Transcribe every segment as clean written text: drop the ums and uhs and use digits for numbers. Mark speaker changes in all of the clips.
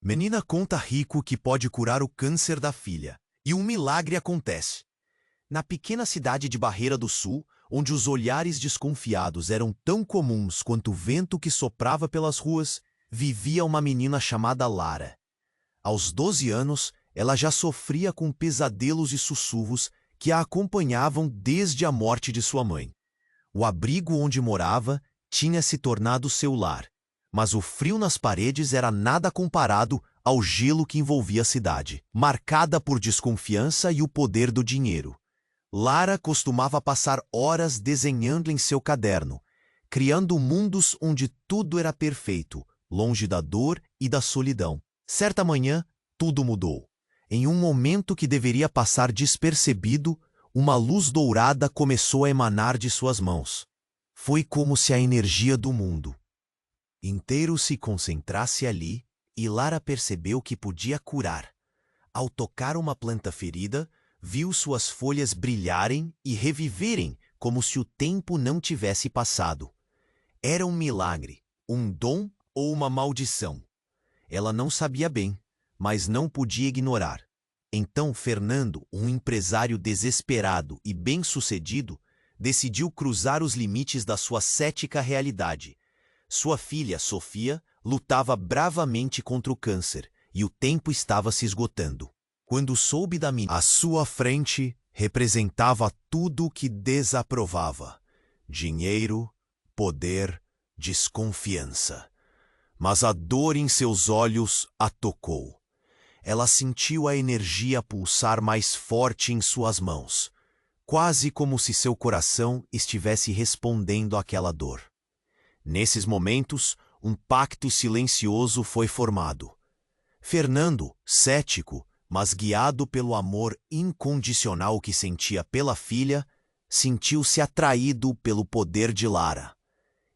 Speaker 1: Menina conta Rico que pode curar o câncer da filha. E um milagre acontece. Na pequena cidade de Barreira do Sul, onde os olhares desconfiados eram tão comuns quanto o vento que soprava pelas ruas, vivia uma menina chamada Lara. Aos 12 anos, ela já sofria com pesadelos e sussurros que a acompanhavam desde a morte de sua mãe. O abrigo onde morava tinha se tornado seu lar, mas o frio nas paredes era nada comparado ao gelo que envolvia a cidade, marcada por desconfiança e o poder do dinheiro. Lara costumava passar horas desenhando em seu caderno, criando mundos onde tudo era perfeito, longe da dor e da solidão. Certa manhã, tudo mudou. Em um momento que deveria passar despercebido, uma luz dourada começou a emanar de suas mãos. Foi como se a energia do mundo inteiro se concentrasse ali, e Lara percebeu que podia curar. Ao tocar uma planta ferida, viu suas folhas brilharem e reviverem como se o tempo não tivesse passado. Era um milagre, um dom ou uma maldição. Ela não sabia bem, mas não podia ignorar. Então Fernando, um empresário desesperado e bem-sucedido, decidiu cruzar os limites da sua cética realidade. Sua filha, Sofia, lutava bravamente contra o câncer e o tempo estava se esgotando. Quando soube da menina, à sua frente representava tudo o que desaprovava: dinheiro, poder, desconfiança. Mas a dor em seus olhos a tocou. Ela sentiu a energia pulsar mais forte em suas mãos, quase como se seu coração estivesse respondendo àquela dor. Nesses momentos, um pacto silencioso foi formado. Fernando, cético, mas guiado pelo amor incondicional que sentia pela filha, sentiu-se atraído pelo poder de Lara.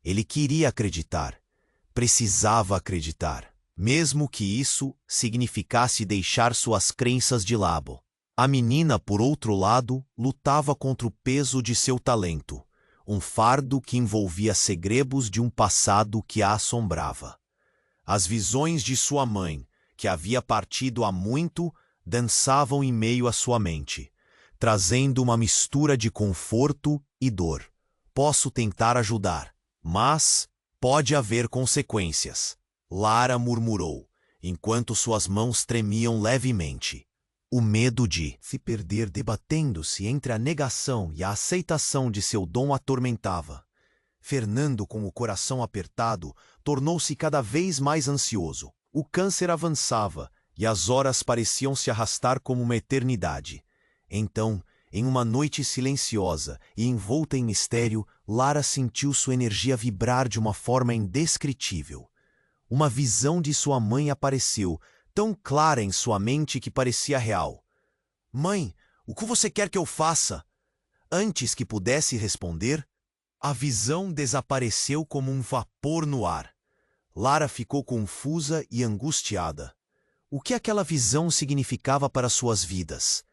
Speaker 1: Ele queria acreditar, precisava acreditar, mesmo que isso significasse deixar suas crenças de lado. A menina, por outro lado, lutava contra o peso de seu talento, um fardo que envolvia segredos de um passado que a assombrava. As visões de sua mãe, que havia partido há muito, dançavam em meio à sua mente, trazendo uma mistura de conforto e dor. Posso tentar ajudar, mas pode haver consequências, Lara murmurou, enquanto suas mãos tremiam levemente. O medo de se perder debatendo-se entre a negação e a aceitação de seu dom atormentava. Fernando, com o coração apertado, tornou-se cada vez mais ansioso. O câncer avançava e as horas pareciam se arrastar como uma eternidade. Então, em uma noite silenciosa e envolta em mistério, Lara sentiu sua energia vibrar de uma forma indescritível. Uma visão de sua mãe apareceu, tão clara em sua mente que parecia real. Mãe, o que você quer que eu faça? Antes que pudesse responder, a visão desapareceu como um vapor no ar. Lara ficou confusa e angustiada. O que aquela visão significava para suas vidas?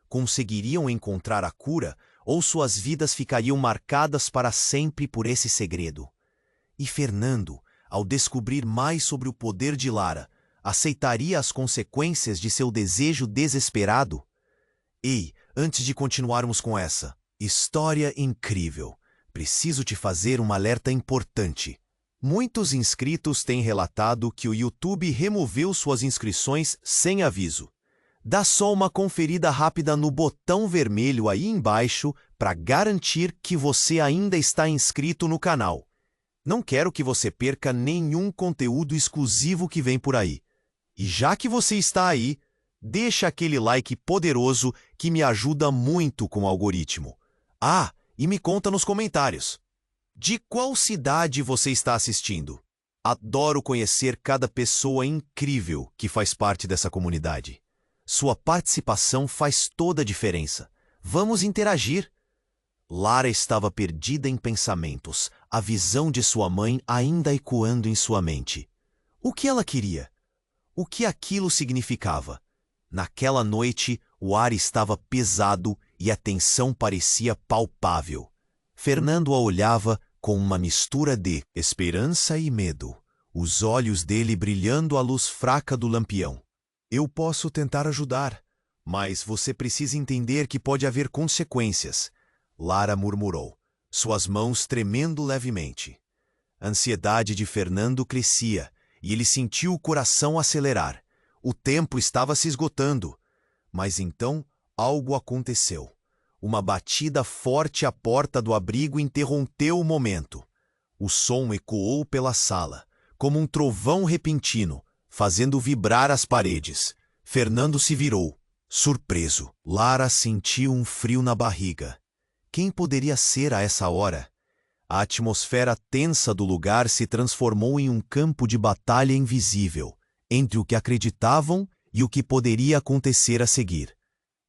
Speaker 1: Conseguiriam encontrar a cura ou suas vidas ficariam marcadas para sempre por esse segredo? E Fernando, ao descobrir mais sobre o poder de Lara, aceitaria as consequências de seu desejo desesperado? Ei, antes de continuarmos com essa história incrível, preciso te fazer um alerta importante. Muitos inscritos têm relatado que o YouTube removeu suas inscrições sem aviso. Dá só uma conferida rápida no botão vermelho aí embaixo para garantir que você ainda está inscrito no canal. Não quero que você perca nenhum conteúdo exclusivo que vem por aí. E já que você está aí, deixa aquele like poderoso que me ajuda muito com o algoritmo. Ah, e me conta nos comentários. De qual cidade você está assistindo? Adoro conhecer cada pessoa incrível que faz parte dessa comunidade. Sua participação faz toda a diferença. Vamos interagir. Lara estava perdida em pensamentos, a visão de sua mãe ainda ecoando em sua mente. O que ela queria? O que aquilo significava? Naquela noite, o ar estava pesado e a tensão parecia palpável. Fernando a olhava com uma mistura de esperança e medo. os olhos dele brilhando à luz fraca do lampião. Eu posso tentar ajudar, mas você precisa entender que pode haver consequências, Lara murmurou, suas mãos tremendo levemente. A ansiedade de Fernando crescia e ele sentiu o coração acelerar. O tempo estava se esgotando. Mas então algo aconteceu. Uma batida forte à porta do abrigo interrompeu o momento. O som ecoou pela sala, como um trovão repentino, fazendo vibrar as paredes. Fernando se virou, surpreso. Lara sentiu um frio na barriga. Quem poderia ser a essa hora? A atmosfera tensa do lugar se transformou em um campo de batalha invisível, entre o que acreditavam e o que poderia acontecer a seguir.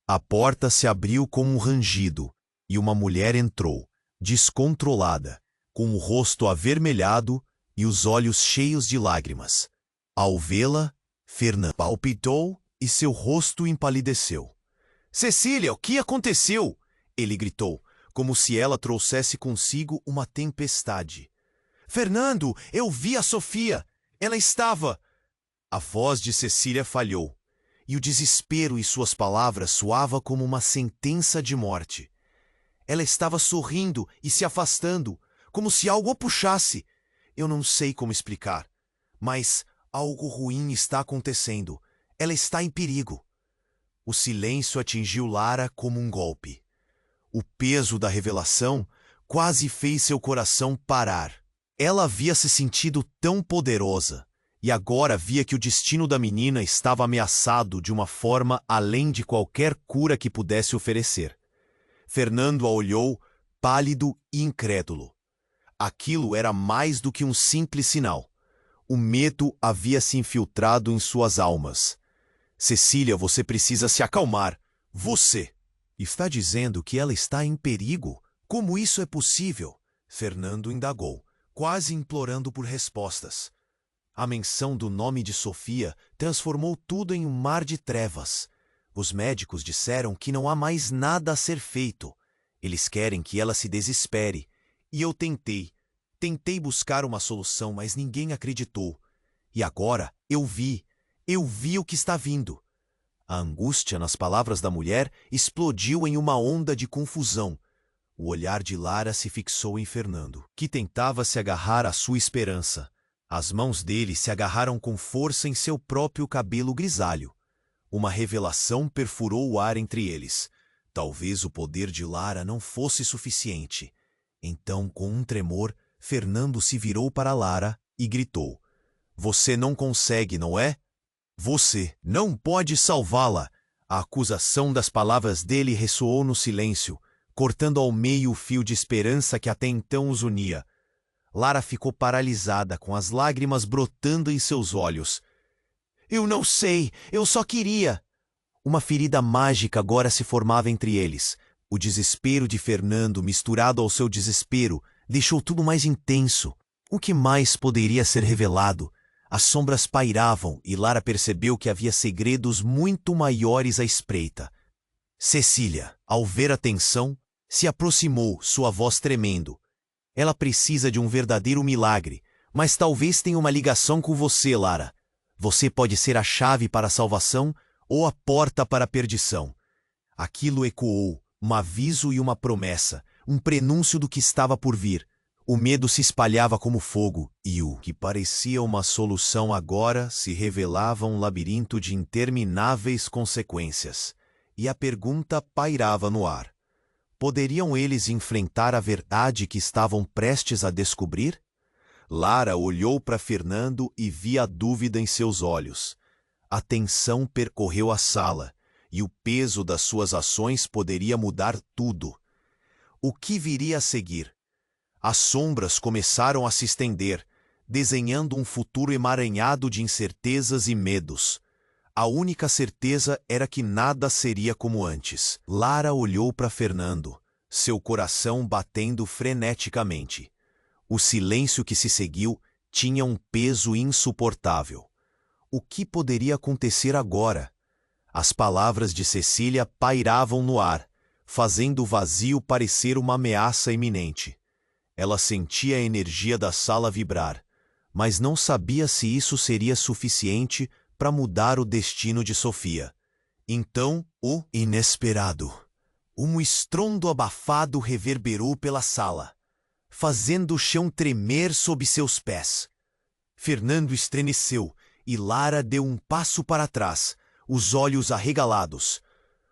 Speaker 1: A porta se abriu com um rangido, e uma mulher entrou, descontrolada, com o rosto avermelhado e os olhos cheios de lágrimas. Ao vê-la, Fernando palpitou e seu rosto empalideceu. "Cecília, o que aconteceu?" ele gritou, como se ela trouxesse consigo uma tempestade. "Fernando, eu vi a Sofia! Ela estava..." A voz de Cecília falhou, e o desespero em suas palavras soava como uma sentença de morte. Ela estava sorrindo e se afastando, como se algo a puxasse. Eu não sei como explicar, mas algo ruim está acontecendo. Ela está em perigo. O silêncio atingiu Lara como um golpe. O peso da revelação quase fez seu coração parar. Ela havia se sentido tão poderosa, e agora via que o destino da menina estava ameaçado de uma forma além de qualquer cura que pudesse oferecer. Fernando a olhou, pálido e incrédulo. Aquilo era mais do que um simples sinal. O medo havia se infiltrado em suas almas. "Cecília, você precisa se acalmar. Você está dizendo que ela está em perigo? Como isso é possível?" Fernando indagou, quase implorando por respostas. A menção do nome de Sofia transformou tudo em um mar de trevas. Os médicos disseram que não há mais nada a ser feito. Eles querem que ela se desespere. E eu tentei buscar uma solução, mas ninguém acreditou. E agora eu vi o que está vindo. A angústia nas palavras da mulher explodiu em uma onda de confusão. O olhar de Lara se fixou em Fernando, que tentava se agarrar à sua esperança. As mãos dele se agarraram com força em seu próprio cabelo grisalho. Uma revelação perfurou o ar entre eles. Talvez o poder de Lara não fosse suficiente. Então, com um tremor, Fernando se virou para Lara e gritou: "Você não consegue, não é? Você não pode salvá-la!" A acusação das palavras dele ressoou no silêncio, cortando ao meio o fio de esperança que até então os unia. Lara ficou paralisada, com as lágrimas brotando em seus olhos. "Eu não sei, eu só queria..." Uma ferida mágica agora se formava entre eles. O desespero de Fernando, misturado ao seu desespero, deixou tudo mais intenso. O que mais poderia ser revelado? As sombras pairavam e Lara percebeu que havia segredos muito maiores à espreita. Cecília, ao ver a tensão, se aproximou, sua voz tremendo. "Ela precisa de um verdadeiro milagre, mas talvez tenha uma ligação com você, Lara. Você pode ser a chave para a salvação ou a porta para a perdição." Aquilo ecoou, um aviso e uma promessa, um prenúncio do que estava por vir. O medo se espalhava como fogo, e o que parecia uma solução agora se revelava um labirinto de intermináveis consequências. E a pergunta pairava no ar: poderiam eles enfrentar a verdade que estavam prestes a descobrir? Lara olhou para Fernando e via a dúvida em seus olhos. A tensão percorreu a sala, e o peso das suas ações poderia mudar tudo. O que viria a seguir? As sombras começaram a se estender, desenhando um futuro emaranhado de incertezas e medos. A única certeza era que nada seria como antes. Lara olhou para Fernando, seu coração batendo freneticamente. O silêncio que se seguiu tinha um peso insuportável. O que poderia acontecer agora? As palavras de Cecília pairavam no ar, fazendo o vazio parecer uma ameaça iminente. Ela sentia a energia da sala vibrar, mas não sabia se isso seria suficiente para mudar o destino de Sofia. Então, o inesperado. Um estrondo abafado reverberou pela sala, fazendo o chão tremer sob seus pés. Fernando estremeceu e Lara deu um passo para trás, os olhos arregalados.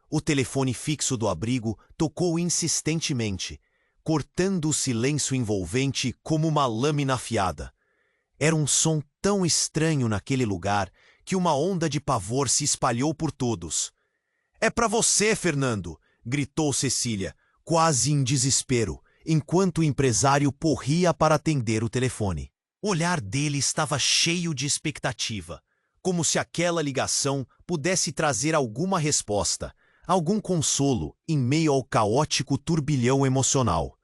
Speaker 1: O telefone fixo do abrigo tocou insistentemente, cortando o silêncio envolvente como uma lâmina afiada. Era um som tão estranho naquele lugar que uma onda de pavor se espalhou por todos. "É para você, Fernando!" gritou Cecília, quase em desespero, enquanto o empresário corria para atender o telefone. O olhar dele estava cheio de expectativa, como se aquela ligação pudesse trazer alguma resposta, algum consolo em meio ao caótico turbilhão emocional.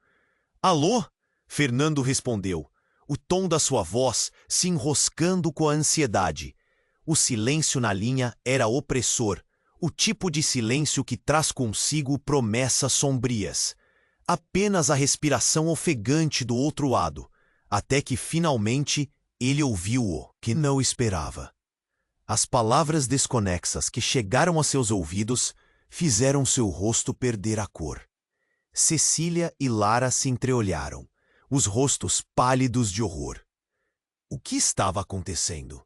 Speaker 1: "Alô?" Fernando respondeu, o tom da sua voz se enroscando com a ansiedade. O silêncio na linha era opressor, o tipo de silêncio que traz consigo promessas sombrias. Apenas a respiração ofegante do outro lado, até que finalmente ele ouviu o que não esperava. As palavras desconexas que chegaram a seus ouvidos fizeram seu rosto perder a cor. Cecília e Lara se entreolharam, os rostos pálidos de horror. O que estava acontecendo?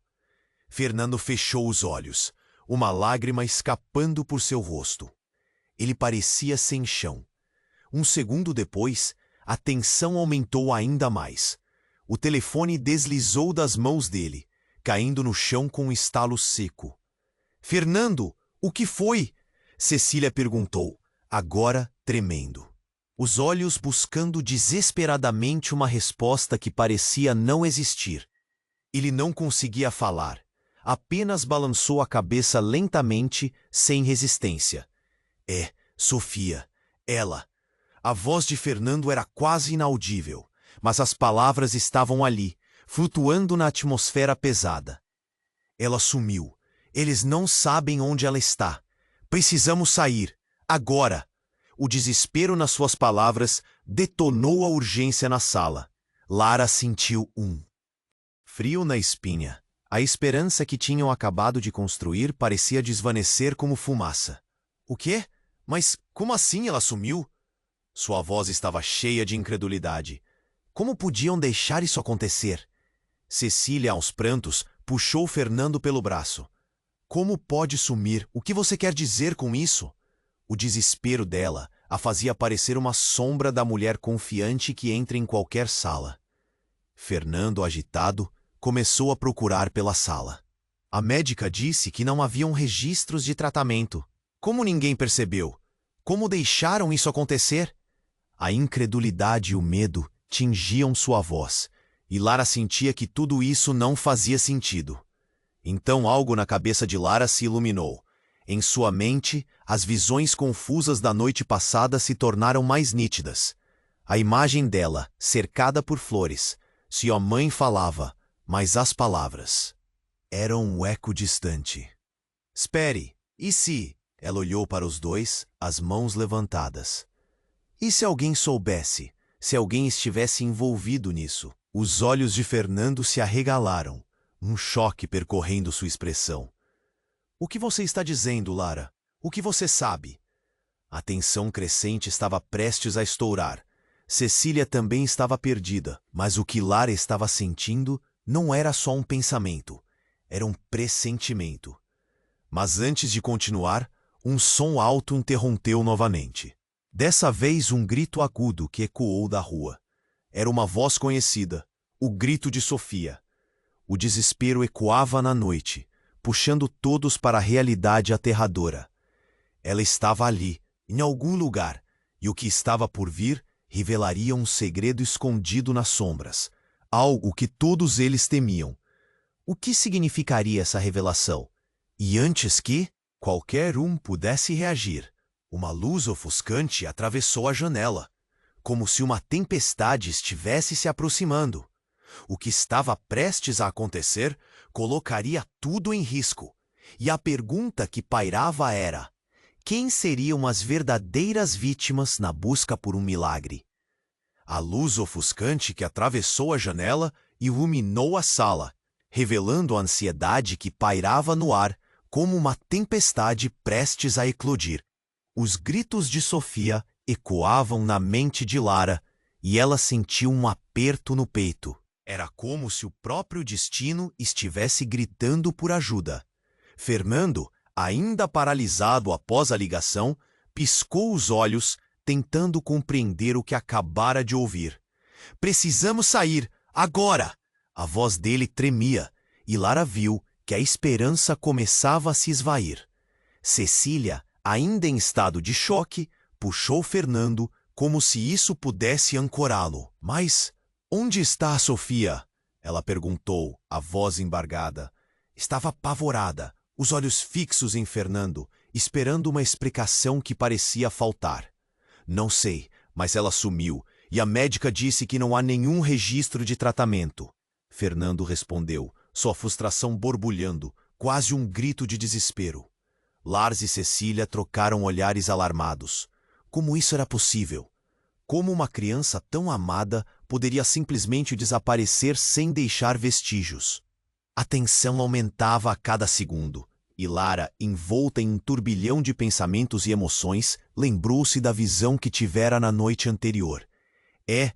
Speaker 1: Fernando fechou os olhos, uma lágrima escapando por seu rosto. Ele parecia sem chão. Um segundo depois, a tensão aumentou ainda mais. O telefone deslizou das mãos dele, caindo no chão com um estalo seco. "Fernando, o que foi?" Cecília perguntou, agora tremendo. Os olhos buscando desesperadamente uma resposta que parecia não existir. Ele não conseguia falar, apenas balançou a cabeça lentamente, sem resistência. "É, Sofia, ela." A voz de Fernando era quase inaudível, mas as palavras estavam ali, flutuando na atmosfera pesada. "Ela sumiu. Eles não sabem onde ela está. Precisamos sair. Agora." O desespero nas suas palavras detonou a urgência na sala. Lara sentiu um frio na espinha. A esperança que tinham acabado de construir parecia desvanecer como fumaça. "O quê? Mas como assim ela sumiu?" Sua voz estava cheia de incredulidade. Como podiam deixar isso acontecer? Cecília, aos prantos, puxou Fernando pelo braço. "Como pode sumir? O que você quer dizer com isso?" O desespero dela a fazia parecer uma sombra da mulher confiante que entra em qualquer sala. Fernando, agitado, começou a procurar pela sala. A médica disse que não haviam registros de tratamento. Como ninguém percebeu? Como deixaram isso acontecer? A incredulidade e o medo tingiam sua voz, e Lara sentia que tudo isso não fazia sentido. Então algo na cabeça de Lara se iluminou. Em sua mente, as visões confusas da noite passada se tornaram mais nítidas. A imagem dela, cercada por flores. Sua mãe falava, mas as palavras eram um eco distante. "Espere, e se?" Ela olhou para os dois, as mãos levantadas. "E se alguém soubesse? Se alguém estivesse envolvido nisso?" Os olhos de Fernando se arregalaram, um choque percorrendo sua expressão. "O que você está dizendo, Lara? O que você sabe?" A tensão crescente estava prestes a estourar. Cecília também estava perdida, mas o que Lara estava sentindo não era só um pensamento, era um pressentimento. Mas antes de continuar, um som alto interrompeu novamente. Dessa vez um grito agudo que ecoou da rua. Era uma voz conhecida, o grito de Sofia. O desespero ecoava na noite, puxando todos para a realidade aterradora. Ela estava ali, em algum lugar, e o que estava por vir revelaria um segredo escondido nas sombras, algo que todos eles temiam. O que significaria essa revelação? E antes que qualquer um pudesse reagir, uma luz ofuscante atravessou a janela, como se uma tempestade estivesse se aproximando. O que estava prestes a acontecer colocaria tudo em risco, e a pergunta que pairava era: quem seriam as verdadeiras vítimas na busca por um milagre? A luz ofuscante que atravessou a janela iluminou a sala, revelando a ansiedade que pairava no ar como uma tempestade prestes a eclodir. Os gritos de Sofia ecoavam na mente de Lara e ela sentiu um aperto no peito. Era como se o próprio destino estivesse gritando por ajuda. Fernando, ainda paralisado após a ligação, piscou os olhos, tentando compreender o que acabara de ouvir. "Precisamos sair, agora!" A voz dele tremia, e Lara viu que a esperança começava a se esvair. Cecília, ainda em estado de choque, puxou Fernando como se isso pudesse ancorá-lo. "Mas onde está a Sofia?" ela perguntou, a voz embargada. Estava apavorada, os olhos fixos em Fernando, esperando uma explicação que parecia faltar. "Não sei, mas ela sumiu, e a médica disse que não há nenhum registro de tratamento." Fernando respondeu, sua frustração borbulhando, quase um grito de desespero. Lars e Cecília trocaram olhares alarmados. Como isso era possível? Como uma criança tão amada poderia simplesmente desaparecer sem deixar vestígios? A tensão aumentava a cada segundo, e Lara, envolta em um turbilhão de pensamentos e emoções, lembrou-se da visão que tivera na noite anterior. É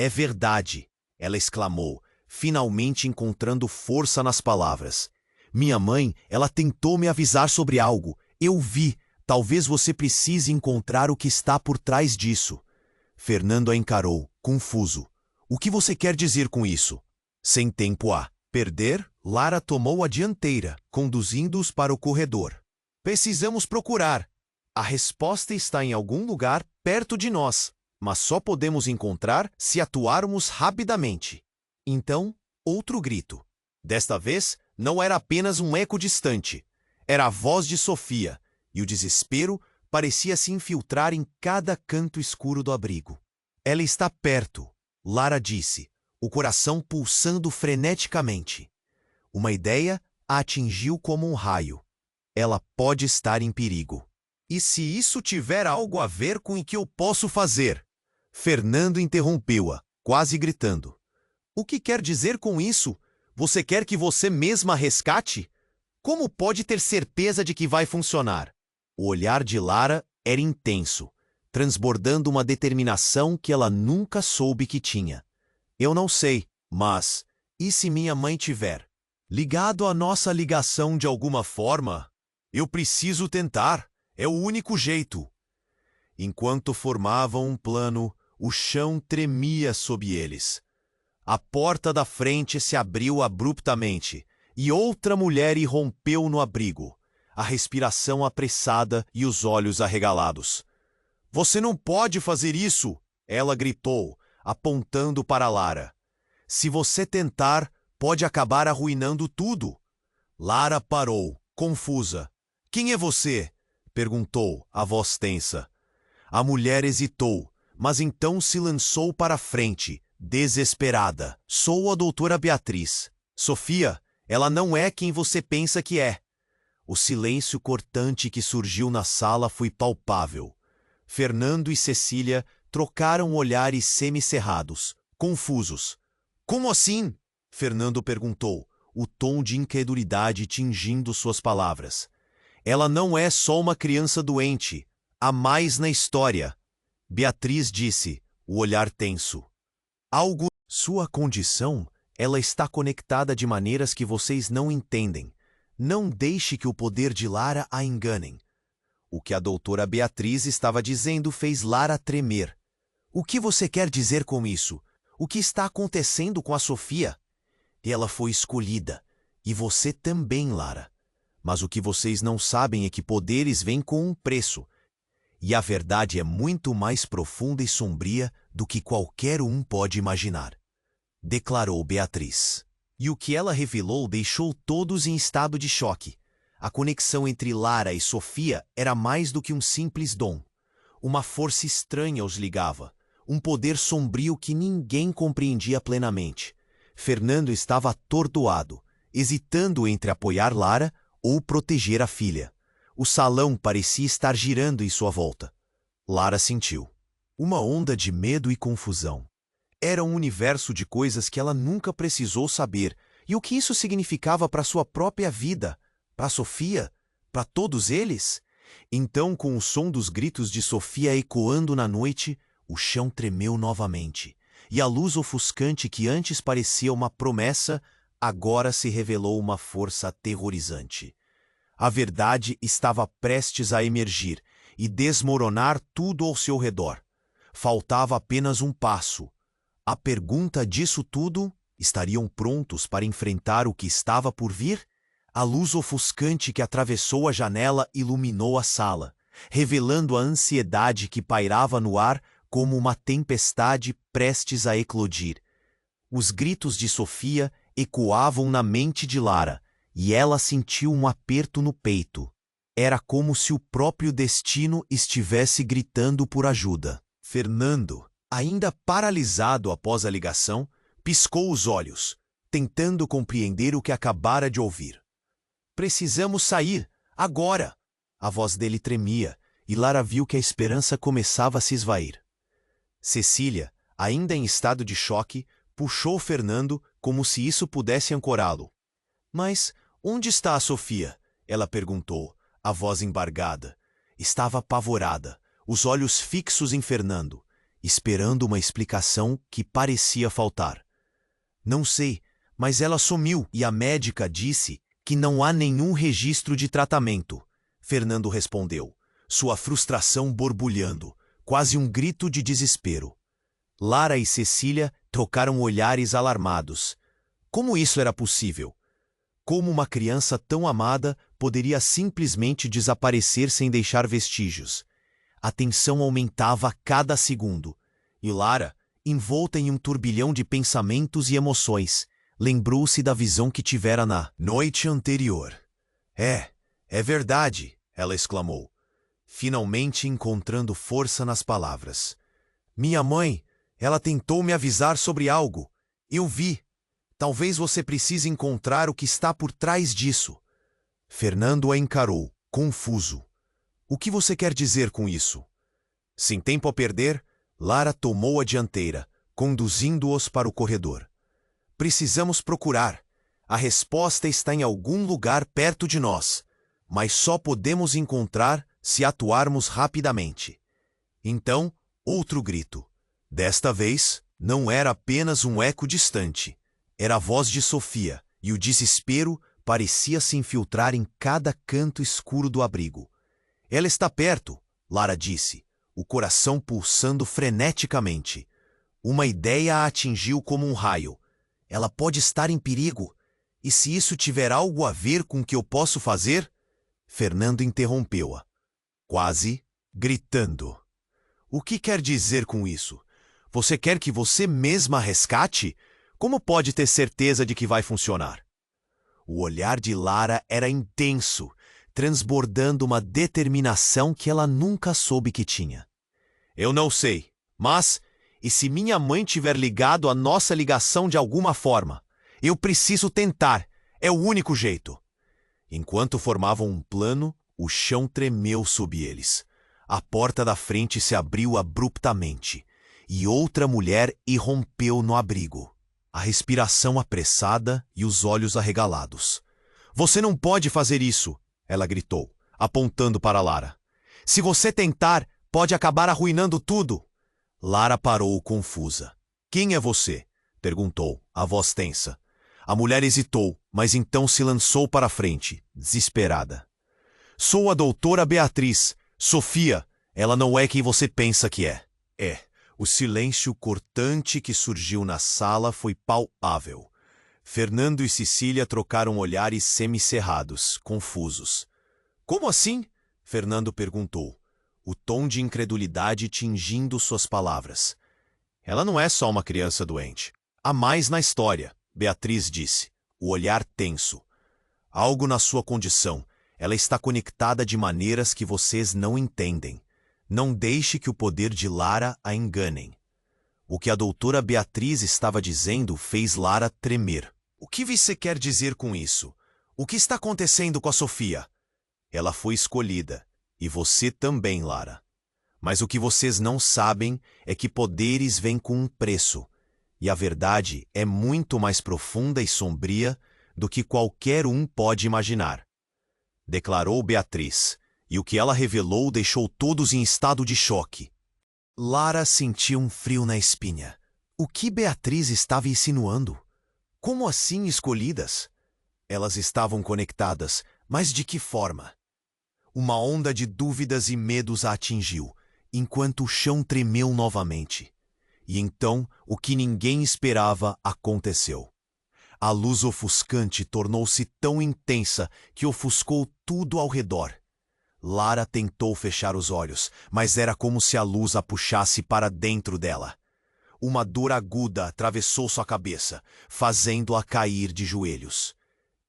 Speaker 1: verdade!" ela exclamou, finalmente encontrando força nas palavras. "Minha mãe, ela tentou me avisar sobre algo. Eu vi. Talvez você precise encontrar o que está por trás disso." Fernando a encarou, confuso. "O que você quer dizer com isso?" Sem tempo a perder, Lara tomou a dianteira, conduzindo-os para o corredor. "Precisamos procurar. A resposta está em algum lugar perto de nós, mas só podemos encontrar se atuarmos rapidamente." Então, outro grito. Desta vez, não era apenas um eco distante. Era a voz de Sofia, e o desespero parecia se infiltrar em cada canto escuro do abrigo. "Ela está perto", Lara disse, o coração pulsando freneticamente. Uma ideia a atingiu como um raio. Ela pode estar em perigo. "E se isso tiver algo a ver com o que eu posso fazer?" Fernando interrompeu-a, quase gritando. "O que quer dizer com isso? Você quer que você mesma rescate? Como pode ter certeza de que vai funcionar?" O olhar de Lara era intenso, transbordando uma determinação que ela nunca soube que tinha. "Eu não sei, mas e se minha mãe tiver ligado à nossa ligação de alguma forma? Eu preciso tentar, é o único jeito." Enquanto formavam um plano, o chão tremia sob eles. A porta da frente se abriu abruptamente, e outra mulher irrompeu no abrigo, a respiração apressada e os olhos arregalados. "Você não pode fazer isso!" ela gritou, apontando para Lara. "Se você tentar, pode acabar arruinando tudo." Lara parou, confusa. "Quem é você?" perguntou, a voz tensa. A mulher hesitou, mas então se lançou para a frente, desesperada. "Sou a doutora Beatriz. Sofia, ela não é quem você pensa que é." O silêncio cortante que surgiu na sala foi palpável. Fernando e Cecília trocaram olhares semicerrados, confusos. "Como assim?" Fernando perguntou, o tom de incredulidade tingindo suas palavras. "Ela não é só uma criança doente. Há mais na história." Beatriz disse, o olhar tenso. "Sua condição, ela está conectada de maneiras que vocês não entendem. Não deixe que o poder de Lara a enganem." O que a doutora Beatriz estava dizendo fez Lara tremer. "O que você quer dizer com isso? O que está acontecendo com a Sofia?" "Ela foi escolhida. E você também, Lara. Mas o que vocês não sabem é que poderes vêm com um preço. E a verdade é muito mais profunda e sombria do que qualquer um pode imaginar," declarou Beatriz. E o que ela revelou deixou todos em estado de choque. A conexão entre Lara e Sofia era mais do que um simples dom. Uma força estranha os ligava, um poder sombrio que ninguém compreendia plenamente. Fernando estava atordoado, hesitando entre apoiar Lara ou proteger a filha. O salão parecia estar girando em sua volta. Lara sentiu uma onda de medo e confusão. Era um universo de coisas que ela nunca precisou saber, e o que isso significava para sua própria vida, para Sofia, para todos eles? Então, com o som dos gritos de Sofia ecoando na noite, o chão tremeu novamente, e a luz ofuscante que antes parecia uma promessa, agora se revelou uma força aterrorizante. A verdade estava prestes a emergir e desmoronar tudo ao seu redor. Faltava apenas um passo. A pergunta disso tudo: estariam prontos para enfrentar o que estava por vir? A luz ofuscante que atravessou a janela iluminou a sala, revelando a ansiedade que pairava no ar como uma tempestade prestes a eclodir. Os gritos de Sofia ecoavam na mente de Lara, e ela sentiu um aperto no peito. Era como se o próprio destino estivesse gritando por ajuda. Fernando, ainda paralisado após a ligação, piscou os olhos, tentando compreender o que acabara de ouvir. Precisamos sair, agora! A voz dele tremia, e Lara viu que a esperança começava a se esvair. Cecília, ainda em estado de choque, puxou Fernando como se isso pudesse ancorá-lo. Mas onde está a Sofia? Ela perguntou, a voz embargada. Estava apavorada, os olhos fixos em Fernando, esperando uma explicação que parecia faltar. Não sei, mas ela sumiu e a médica disse que não há nenhum registro de tratamento. Fernando respondeu, sua frustração borbulhando, quase um grito de desespero. Lara e Cecília trocaram olhares alarmados. Como isso era possível? Como uma criança tão amada poderia simplesmente desaparecer sem deixar vestígios? A tensão aumentava a cada segundo, e Lara, envolta em um turbilhão de pensamentos e emoções, lembrou-se da visão que tivera na noite anterior. É verdade, ela exclamou, finalmente encontrando força nas palavras. Minha mãe, ela tentou me avisar sobre algo. Eu vi. Talvez você precise encontrar o que está por trás disso. Fernando a encarou, confuso. O que você quer dizer com isso? Sem tempo a perder, Lara tomou a dianteira, conduzindo-os para o corredor. Precisamos procurar. A resposta está em algum lugar perto de nós, mas só podemos encontrar se atuarmos rapidamente. Então, outro grito. Desta vez, não era apenas um eco distante. Era a voz de Sofia, e o desespero parecia se infiltrar em cada canto escuro do abrigo. Ela está perto, Lara disse, o coração pulsando freneticamente. Uma ideia a atingiu como um raio. Ela pode estar em perigo. E se isso tiver algo a ver com o que eu posso fazer? Fernando interrompeu-a, quase gritando. O que quer dizer com isso? Você quer que você mesma a resgate? Como pode ter certeza de que vai funcionar? O olhar de Lara era intenso, transbordando uma determinação que ela nunca soube que tinha. Eu não sei, mas, e se minha mãe tiver ligado a nossa ligação de alguma forma? Eu preciso tentar, é o único jeito. Enquanto formavam um plano, o chão tremeu sob eles. A porta da frente se abriu abruptamente, e outra mulher irrompeu no abrigo. A respiração apressada e os olhos arregalados. Você não pode fazer isso, ela gritou, apontando para Lara. Se você tentar, pode acabar arruinando tudo. Lara parou confusa. Quem é você? Perguntou, a voz tensa. A mulher hesitou, mas então se lançou para a frente, desesperada. Sou a doutora Beatriz, Sofia. Ela não é quem você pensa que é. O silêncio cortante que surgiu na sala foi palpável. Fernando e Cecília trocaram olhares semicerrados, confusos. Como assim? Fernando perguntou, o tom de incredulidade tingindo suas palavras. Ela não é só uma criança doente. Há mais na história, Beatriz disse, o olhar tenso. Algo na sua condição. Ela está conectada de maneiras que vocês não entendem. Não deixe que o poder de Lara a enganem. O que a doutora Beatriz estava dizendo fez Lara tremer. O que você quer dizer com isso? O que está acontecendo com a Sofia? Ela foi escolhida. E você também, Lara. Mas o que vocês não sabem é que poderes vêm com um preço. E a verdade é muito mais profunda e sombria do que qualquer um pode imaginar, declarou Beatriz, e o que ela revelou deixou todos em estado de choque. Lara sentiu um frio na espinha. O que Beatriz estava insinuando? Como assim escolhidas? Elas estavam conectadas, mas de que forma? Uma onda de dúvidas e medos a atingiu, enquanto o chão tremeu novamente. E então, o que ninguém esperava aconteceu. A luz ofuscante tornou-se tão intensa que ofuscou tudo ao redor. Lara tentou fechar os olhos, mas era como se a luz a puxasse para dentro dela. Uma dor aguda atravessou sua cabeça, fazendo-a cair de joelhos.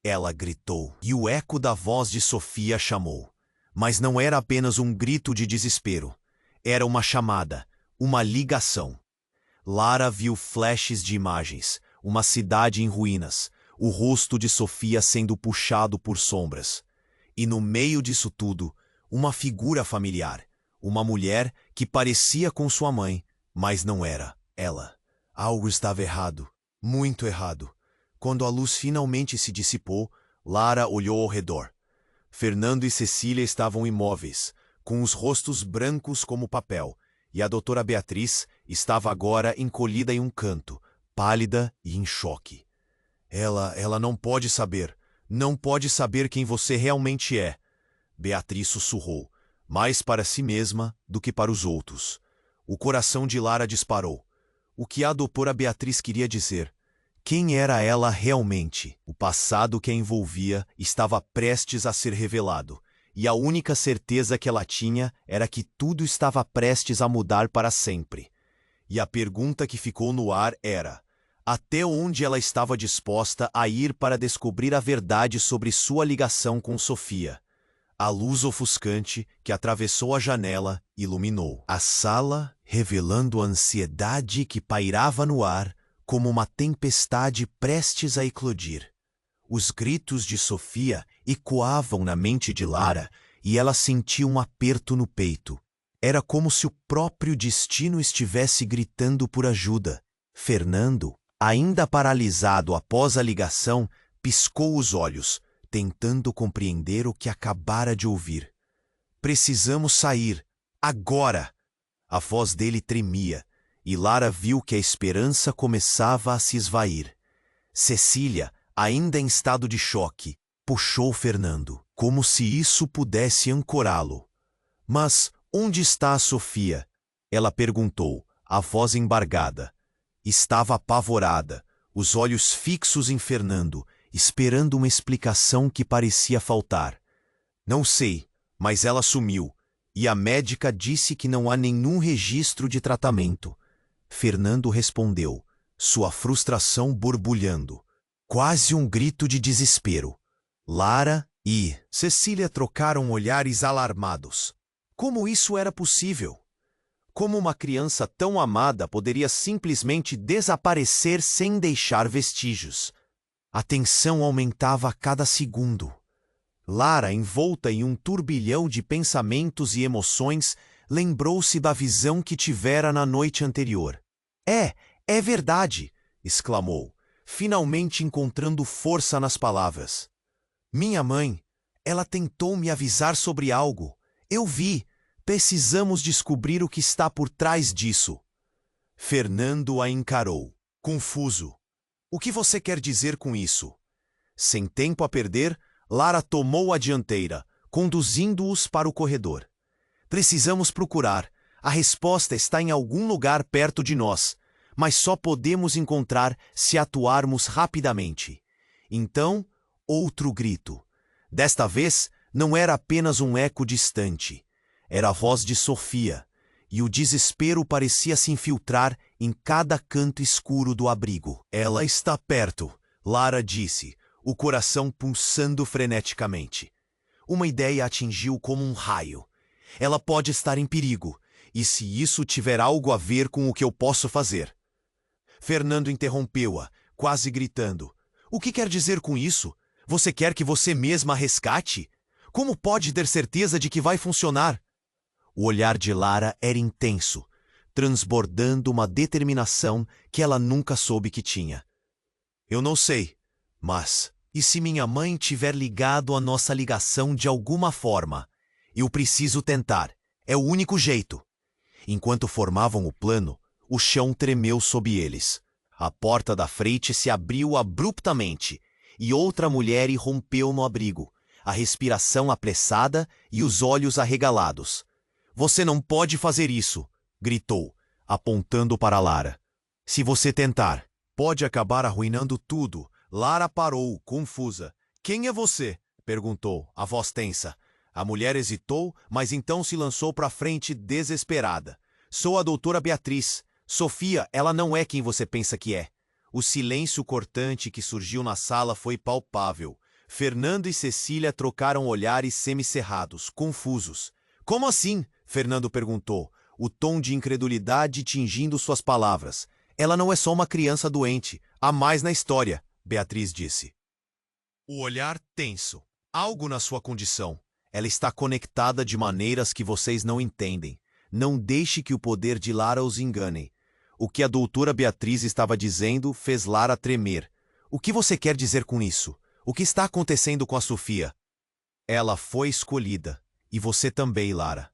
Speaker 1: Ela gritou, e o eco da voz de Sofia chamou. Mas não era apenas um grito de desespero. Era uma chamada, uma ligação. Lara viu flashes de imagens, uma cidade em ruínas, o rosto de Sofia sendo puxado por sombras. E no meio disso tudo, uma figura familiar, uma mulher que parecia com sua mãe, mas não era ela. Algo estava errado, muito errado. Quando a luz finalmente se dissipou, Lara olhou ao redor. Fernando e Cecília estavam imóveis, com os rostos brancos como papel, e a doutora Beatriz estava agora encolhida em um canto, pálida e em choque. Ela não pode saber quem você realmente é. Beatriz sussurrou, mais para si mesma do que para os outros. O coração de Lara disparou. O que a doutora Beatriz queria dizer? Quem era ela realmente? O passado que a envolvia estava prestes a ser revelado, e a única certeza que ela tinha era que tudo estava prestes a mudar para sempre. E a pergunta que ficou no ar era: até onde ela estava disposta a ir para descobrir a verdade sobre sua ligação com Sofia? A luz ofuscante que atravessou a janela iluminou a sala, revelando a ansiedade que pairava no ar como uma tempestade prestes a eclodir. Os gritos de Sofia ecoavam na mente de Lara e ela sentia um aperto no peito. Era como se o próprio destino estivesse gritando por ajuda. Fernando, ainda paralisado após a ligação, piscou os olhos, tentando compreender o que acabara de ouvir. Precisamos sair, agora! A voz dele tremia, e Lara viu que a esperança começava a se esvair. Cecília, ainda em estado de choque, puxou Fernando, como se isso pudesse ancorá-lo. Mas onde está a Sofia? Ela perguntou, a voz embargada. Estava apavorada, os olhos fixos em Fernando, esperando uma explicação que parecia faltar. Não sei, mas ela sumiu, e a médica disse que não há nenhum registro de tratamento. Fernando respondeu, sua frustração borbulhando. Quase um grito de desespero. Lara e Cecília trocaram olhares alarmados. Como isso era possível? Como uma criança tão amada poderia simplesmente desaparecer sem deixar vestígios? A tensão aumentava a cada segundo. Lara, envolta em um turbilhão de pensamentos e emoções, lembrou-se da visão que tivera na noite anterior. É verdade! Exclamou, finalmente encontrando força nas palavras. Minha mãe, ela tentou me avisar sobre algo. Eu vi. Precisamos descobrir o que está por trás disso. Fernando a encarou, confuso. O que você quer dizer com isso? Sem tempo a perder, Lara tomou a dianteira, conduzindo-os para o corredor. Precisamos procurar. A resposta está em algum lugar perto de nós, mas só podemos encontrar se atuarmos rapidamente. Então, outro grito. Desta vez, não era apenas um eco distante. Era a voz de Sofia, e o desespero parecia se infiltrar em cada canto escuro do abrigo. Ela está perto, Lara disse, o coração pulsando freneticamente. Uma ideia a atingiu como um raio. Ela pode estar em perigo, e se isso tiver algo a ver com o que eu posso fazer? Fernando interrompeu-a, quase gritando. O que quer dizer com isso? Você quer que você mesma a resgate? Como pode ter certeza de que vai funcionar? O olhar de Lara era intenso. transbordando uma determinação que ela nunca soube que tinha. Eu não sei, mas e se minha mãe tiver ligado a nossa ligação de alguma forma? Eu preciso tentar. É o único jeito. Enquanto formavam o plano, o chão tremeu sob eles. A porta da frente se abriu abruptamente e outra mulher irrompeu no abrigo, a respiração apressada e os olhos arregalados. Você não pode fazer isso, gritou, apontando para Lara. Se você tentar, pode acabar arruinando tudo. Lara parou, confusa. Quem é você? Perguntou, a voz tensa. A mulher hesitou, mas então se lançou para frente desesperada. Sou a doutora Beatriz. Sofia, ela não é quem você pensa que é. O silêncio cortante que surgiu na sala foi palpável. Fernando e Cecília trocaram olhares semicerrados, confusos. Como assim? Fernando perguntou, o tom de incredulidade tingindo suas palavras. Ela não é só uma criança doente. Há mais na história, Beatriz disse. O olhar tenso. Algo na sua condição. Ela está conectada de maneiras que vocês não entendem. Não deixe que o poder de Lara os engane. O que a doutora Beatriz estava dizendo fez Lara tremer. O que você quer dizer com isso? O que está acontecendo com a Sofia? Ela foi escolhida. E você também, Lara.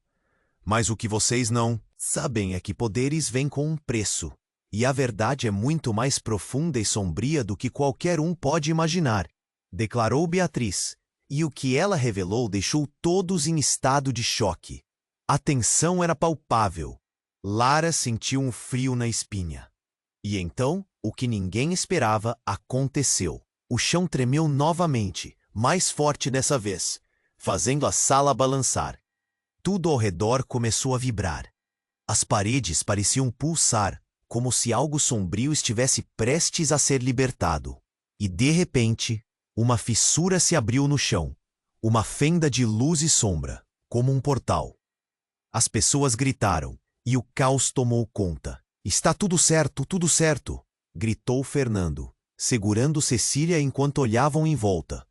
Speaker 1: Mas o que vocês não sabem é que poderes vêm com um preço. E a verdade é muito mais profunda e sombria do que qualquer um pode imaginar, declarou Beatriz. E o que ela revelou deixou todos em estado de choque. A tensão era palpável. Lara sentiu um frio na espinha. E então, o que ninguém esperava aconteceu. O chão tremeu novamente, mais forte dessa vez, fazendo a sala balançar. Tudo ao redor começou a vibrar. As paredes pareciam pulsar, como se algo sombrio estivesse prestes a ser libertado. E, de repente, uma fissura se abriu no chão, uma fenda de luz e sombra, como um portal. As pessoas gritaram, e o caos tomou conta. Está tudo certo, gritou Fernando, segurando Cecília enquanto olhavam em volta.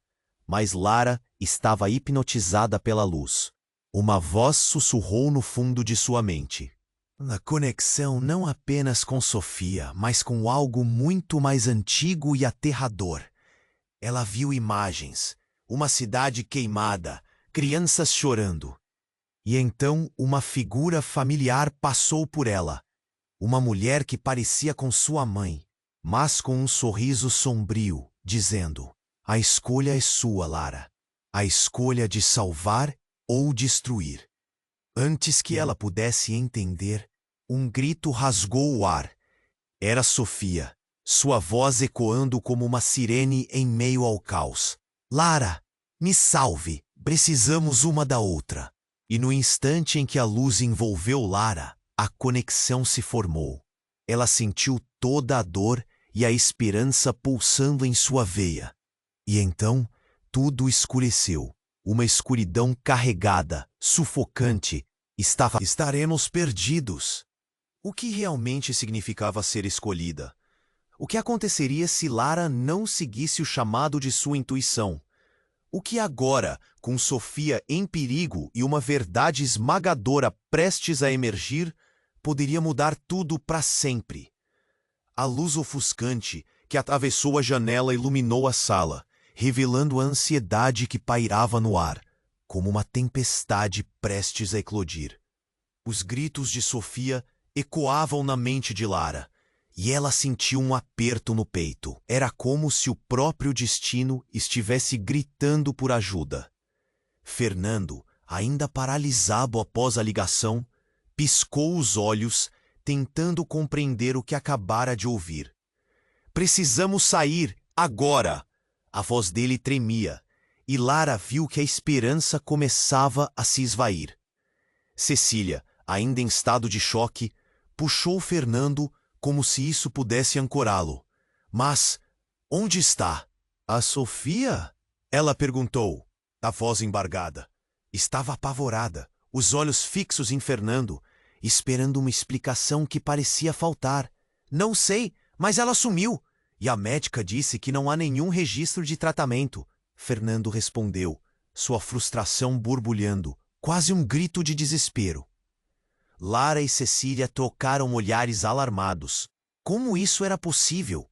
Speaker 1: Mas Lara estava hipnotizada pela luz. Uma voz sussurrou no fundo de sua mente. A conexão não apenas com Sofia, mas com algo muito mais antigo e aterrador. Ela viu imagens, uma cidade queimada, crianças chorando. E então uma figura familiar passou por ela. Uma mulher que parecia com sua mãe, mas com um sorriso sombrio, dizendo: a escolha é sua, Lara. A escolha de salvar ou destruir. Antes que ela pudesse entender, um grito rasgou o ar. Era Sofia, sua voz ecoando como uma sirene em meio ao caos. Lara, me salve, precisamos uma da outra. E no instante em que a luz envolveu Lara, a conexão se formou. Ela sentiu toda a dor e a esperança pulsando em sua veia. E então, tudo escureceu. Uma escuridão carregada, sufocante. Estaremos perdidos. O que realmente significava ser escolhida? O que aconteceria se Lara não seguisse o chamado de sua intuição? O que agora, com Sofia em perigo e uma verdade esmagadora prestes a emergir, poderia mudar tudo para sempre? A luz ofuscante que atravessou a janela iluminou a sala, revelando a ansiedade que pairava no ar, como uma tempestade prestes a eclodir. Os gritos de Sofia ecoavam na mente de Lara, e ela sentiu um aperto no peito. Era como se o próprio destino estivesse gritando por ajuda. Fernando, ainda paralisado após a ligação, piscou os olhos, tentando compreender o que acabara de ouvir. Precisamos sair, agora! A voz dele tremia, e Lara viu que a esperança começava a se esvair. Cecília, ainda em estado de choque, puxou Fernando como se isso pudesse ancorá-lo. Mas, onde está? A Sofia? Ela perguntou, a voz embargada. Estava apavorada, os olhos fixos em Fernando, esperando uma explicação que parecia faltar. Não sei, mas ela sumiu. E a médica disse que não há nenhum registro de tratamento. Fernando respondeu, sua frustração borbulhando, quase um grito de desespero. Lara e Cecília trocaram olhares alarmados. Como isso era possível?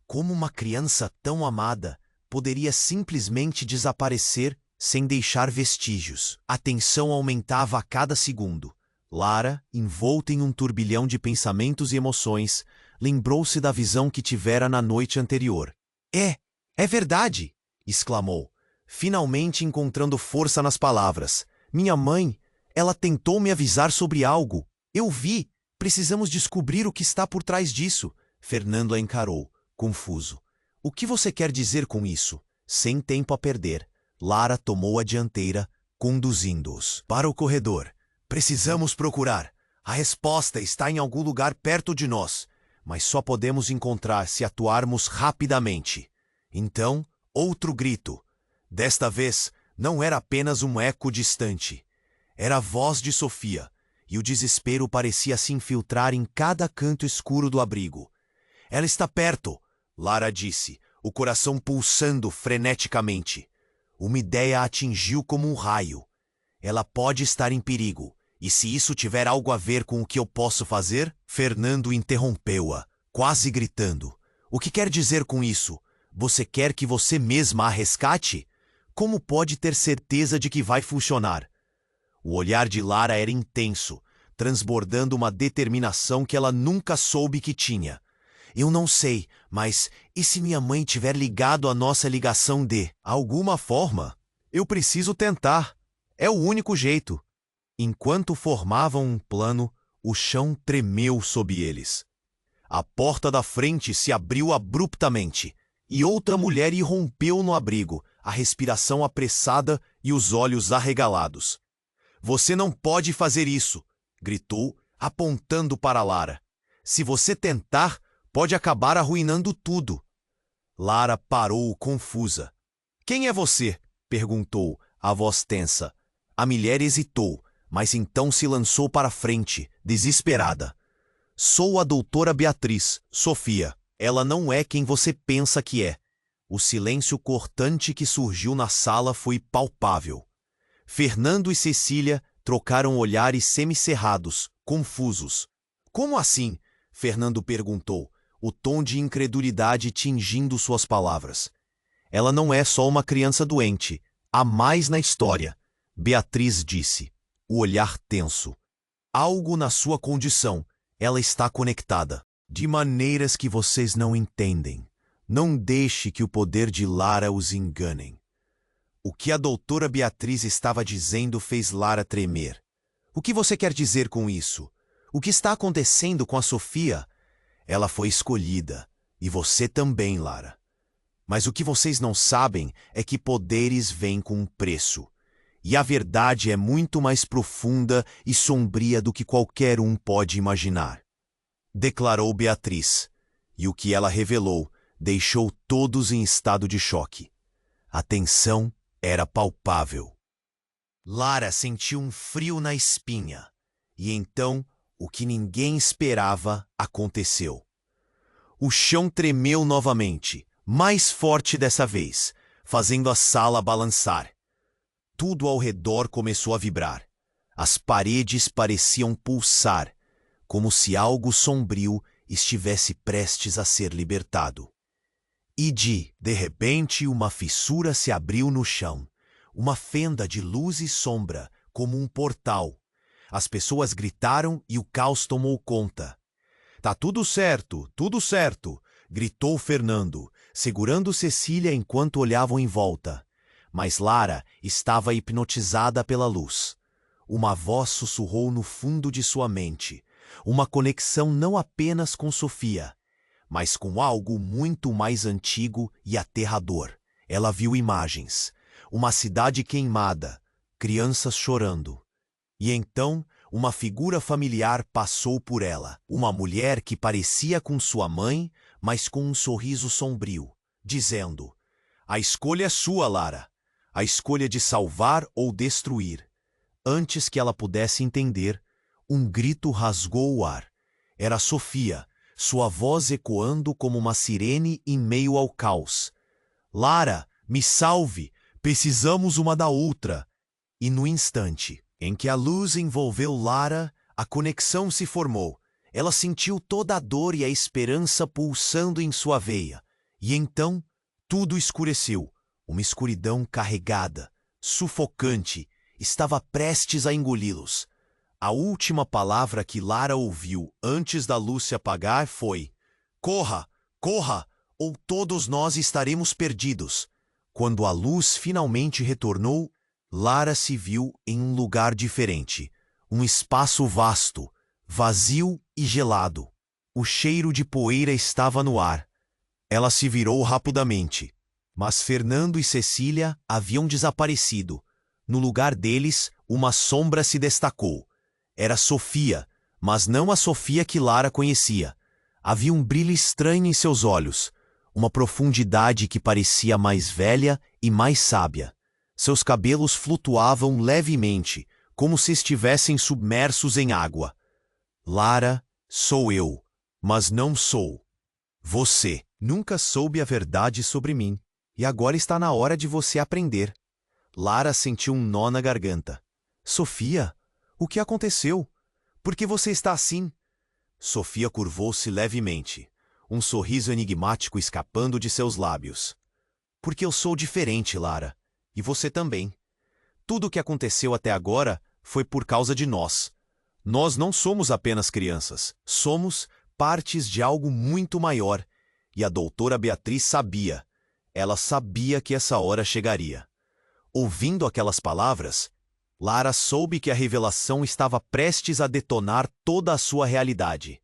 Speaker 1: Como uma criança tão amada poderia simplesmente desaparecer sem deixar vestígios? A tensão aumentava a cada segundo. Lara, envolta em um turbilhão de pensamentos e emoções, lembrou-se da visão que tivera na noite anterior. É verdade! Exclamou, finalmente encontrando força nas palavras. Minha mãe, ela tentou me avisar sobre algo. Eu vi. Precisamos descobrir o que está por trás disso. Fernando a encarou, confuso. O que você quer dizer com isso? Sem tempo a perder, Lara tomou a dianteira, conduzindo-os para o corredor. Precisamos procurar. A resposta está em algum lugar perto de nós, mas só podemos encontrar se atuarmos rapidamente. Então, outro grito. Desta vez, não era apenas um eco distante. Era a voz de Sofia, e o desespero parecia se infiltrar em cada canto escuro do abrigo. Ela está perto, Lara disse, o coração pulsando freneticamente. Uma ideia a atingiu como um raio. Ela pode estar em perigo, e se isso tiver algo a ver com o que eu posso fazer? Fernando interrompeu-a, quase gritando. O que quer dizer com isso? Você quer que você mesma a resgate? Como pode ter certeza de que vai funcionar? O olhar de Lara era intenso, transbordando uma determinação que ela nunca soube que tinha. Eu não sei, mas e se minha mãe tiver ligado a nossa ligação de alguma forma? Eu preciso tentar. É o único jeito. Enquanto formavam um plano, o chão tremeu sob eles. A porta da frente se abriu abruptamente, e outra mulher irrompeu no abrigo, a respiração apressada e os olhos arregalados. Você não pode fazer isso, gritou, apontando para Lara. Se você tentar, pode acabar arruinando tudo. Lara parou confusa. Quem é você? Perguntou, a voz tensa. A mulher hesitou, mas então se lançou para a frente, desesperada. Sou a doutora Beatriz, Sofia. Ela não é quem você pensa que é. O silêncio cortante que surgiu na sala foi palpável. Fernando e Cecília trocaram olhares semicerrados, confusos. Como assim? Fernando perguntou, o tom de incredulidade tingindo suas palavras. Ela não é só uma criança doente. Há mais na história, Beatriz disse, o olhar tenso. Algo na sua condição. Ela está conectada. De maneiras que vocês não entendem. Não deixe que o poder de Lara os engane. O que a doutora Beatriz estava dizendo fez Lara tremer. O que você quer dizer com isso? O que está acontecendo com a Sofia? Ela foi escolhida. E você também, Lara. Mas o que vocês não sabem é que poderes vêm com um preço. E a verdade é muito mais profunda e sombria do que qualquer um pode imaginar. Declarou Beatriz. E o que ela revelou deixou todos em estado de choque. A tensão era palpável. Lara sentiu um frio na espinha. E então, o que ninguém esperava aconteceu. O chão tremeu novamente, mais forte dessa vez, fazendo a sala balançar. Tudo ao redor começou a vibrar. As paredes pareciam pulsar, como se algo sombrio estivesse prestes a ser libertado. E de repente, uma fissura se abriu no chão, uma fenda de luz e sombra, como um portal. As pessoas gritaram e o caos tomou conta. Tá tudo certo, gritou Fernando, segurando Cecília enquanto olhavam em volta. Mas Lara estava hipnotizada pela luz. Uma voz sussurrou no fundo de sua mente, uma conexão não apenas com Sofia, mas com algo muito mais antigo e aterrador. Ela viu imagens, uma cidade queimada, crianças chorando. E então, uma figura familiar passou por ela, uma mulher que parecia com sua mãe, mas com um sorriso sombrio, dizendo: a escolha é sua, Lara. A escolha de salvar ou destruir. Antes que ela pudesse entender, um grito rasgou o ar. Era Sofia, sua voz ecoando como uma sirene em meio ao caos. Lara, me salve! Precisamos uma da outra! E no instante em que a luz envolveu Lara, A conexão se formou. Ela sentiu toda a dor e a esperança pulsando em sua veia. E então, tudo escureceu. Uma escuridão carregada, sufocante, estava prestes a engoli-los. A última palavra que Lara ouviu antes da luz se apagar foi: "Corra, corra, ou todos nós estaremos perdidos." Quando a luz finalmente retornou, Lara se viu em um lugar diferente. Um espaço vasto, vazio e gelado. O cheiro de poeira estava no ar. Ela se virou rapidamente. Mas Fernando e Cecília haviam desaparecido. No lugar deles, uma sombra se destacou. Era Sofia, mas não a Sofia que Lara conhecia. Havia um brilho estranho em seus olhos, uma profundidade que parecia mais velha e mais sábia. Seus cabelos flutuavam levemente, como se estivessem submersos em água. "Lara, sou eu, mas não sou você. Nunca soube a verdade sobre mim, e agora está na hora de você aprender." Lara sentiu um nó na garganta. "Sofia, o que aconteceu? Por que você está assim?" Sofia curvou-se levemente, um sorriso enigmático escapando de seus lábios. "Porque eu sou diferente, Lara, e você também. Tudo o que aconteceu até agora foi por causa de nós. Nós não somos apenas crianças, somos partes de algo muito maior, e a doutora Beatriz sabia. Ela sabia que essa hora chegaria." Ouvindo aquelas palavras, Lara soube que a revelação estava prestes a detonar toda a sua realidade.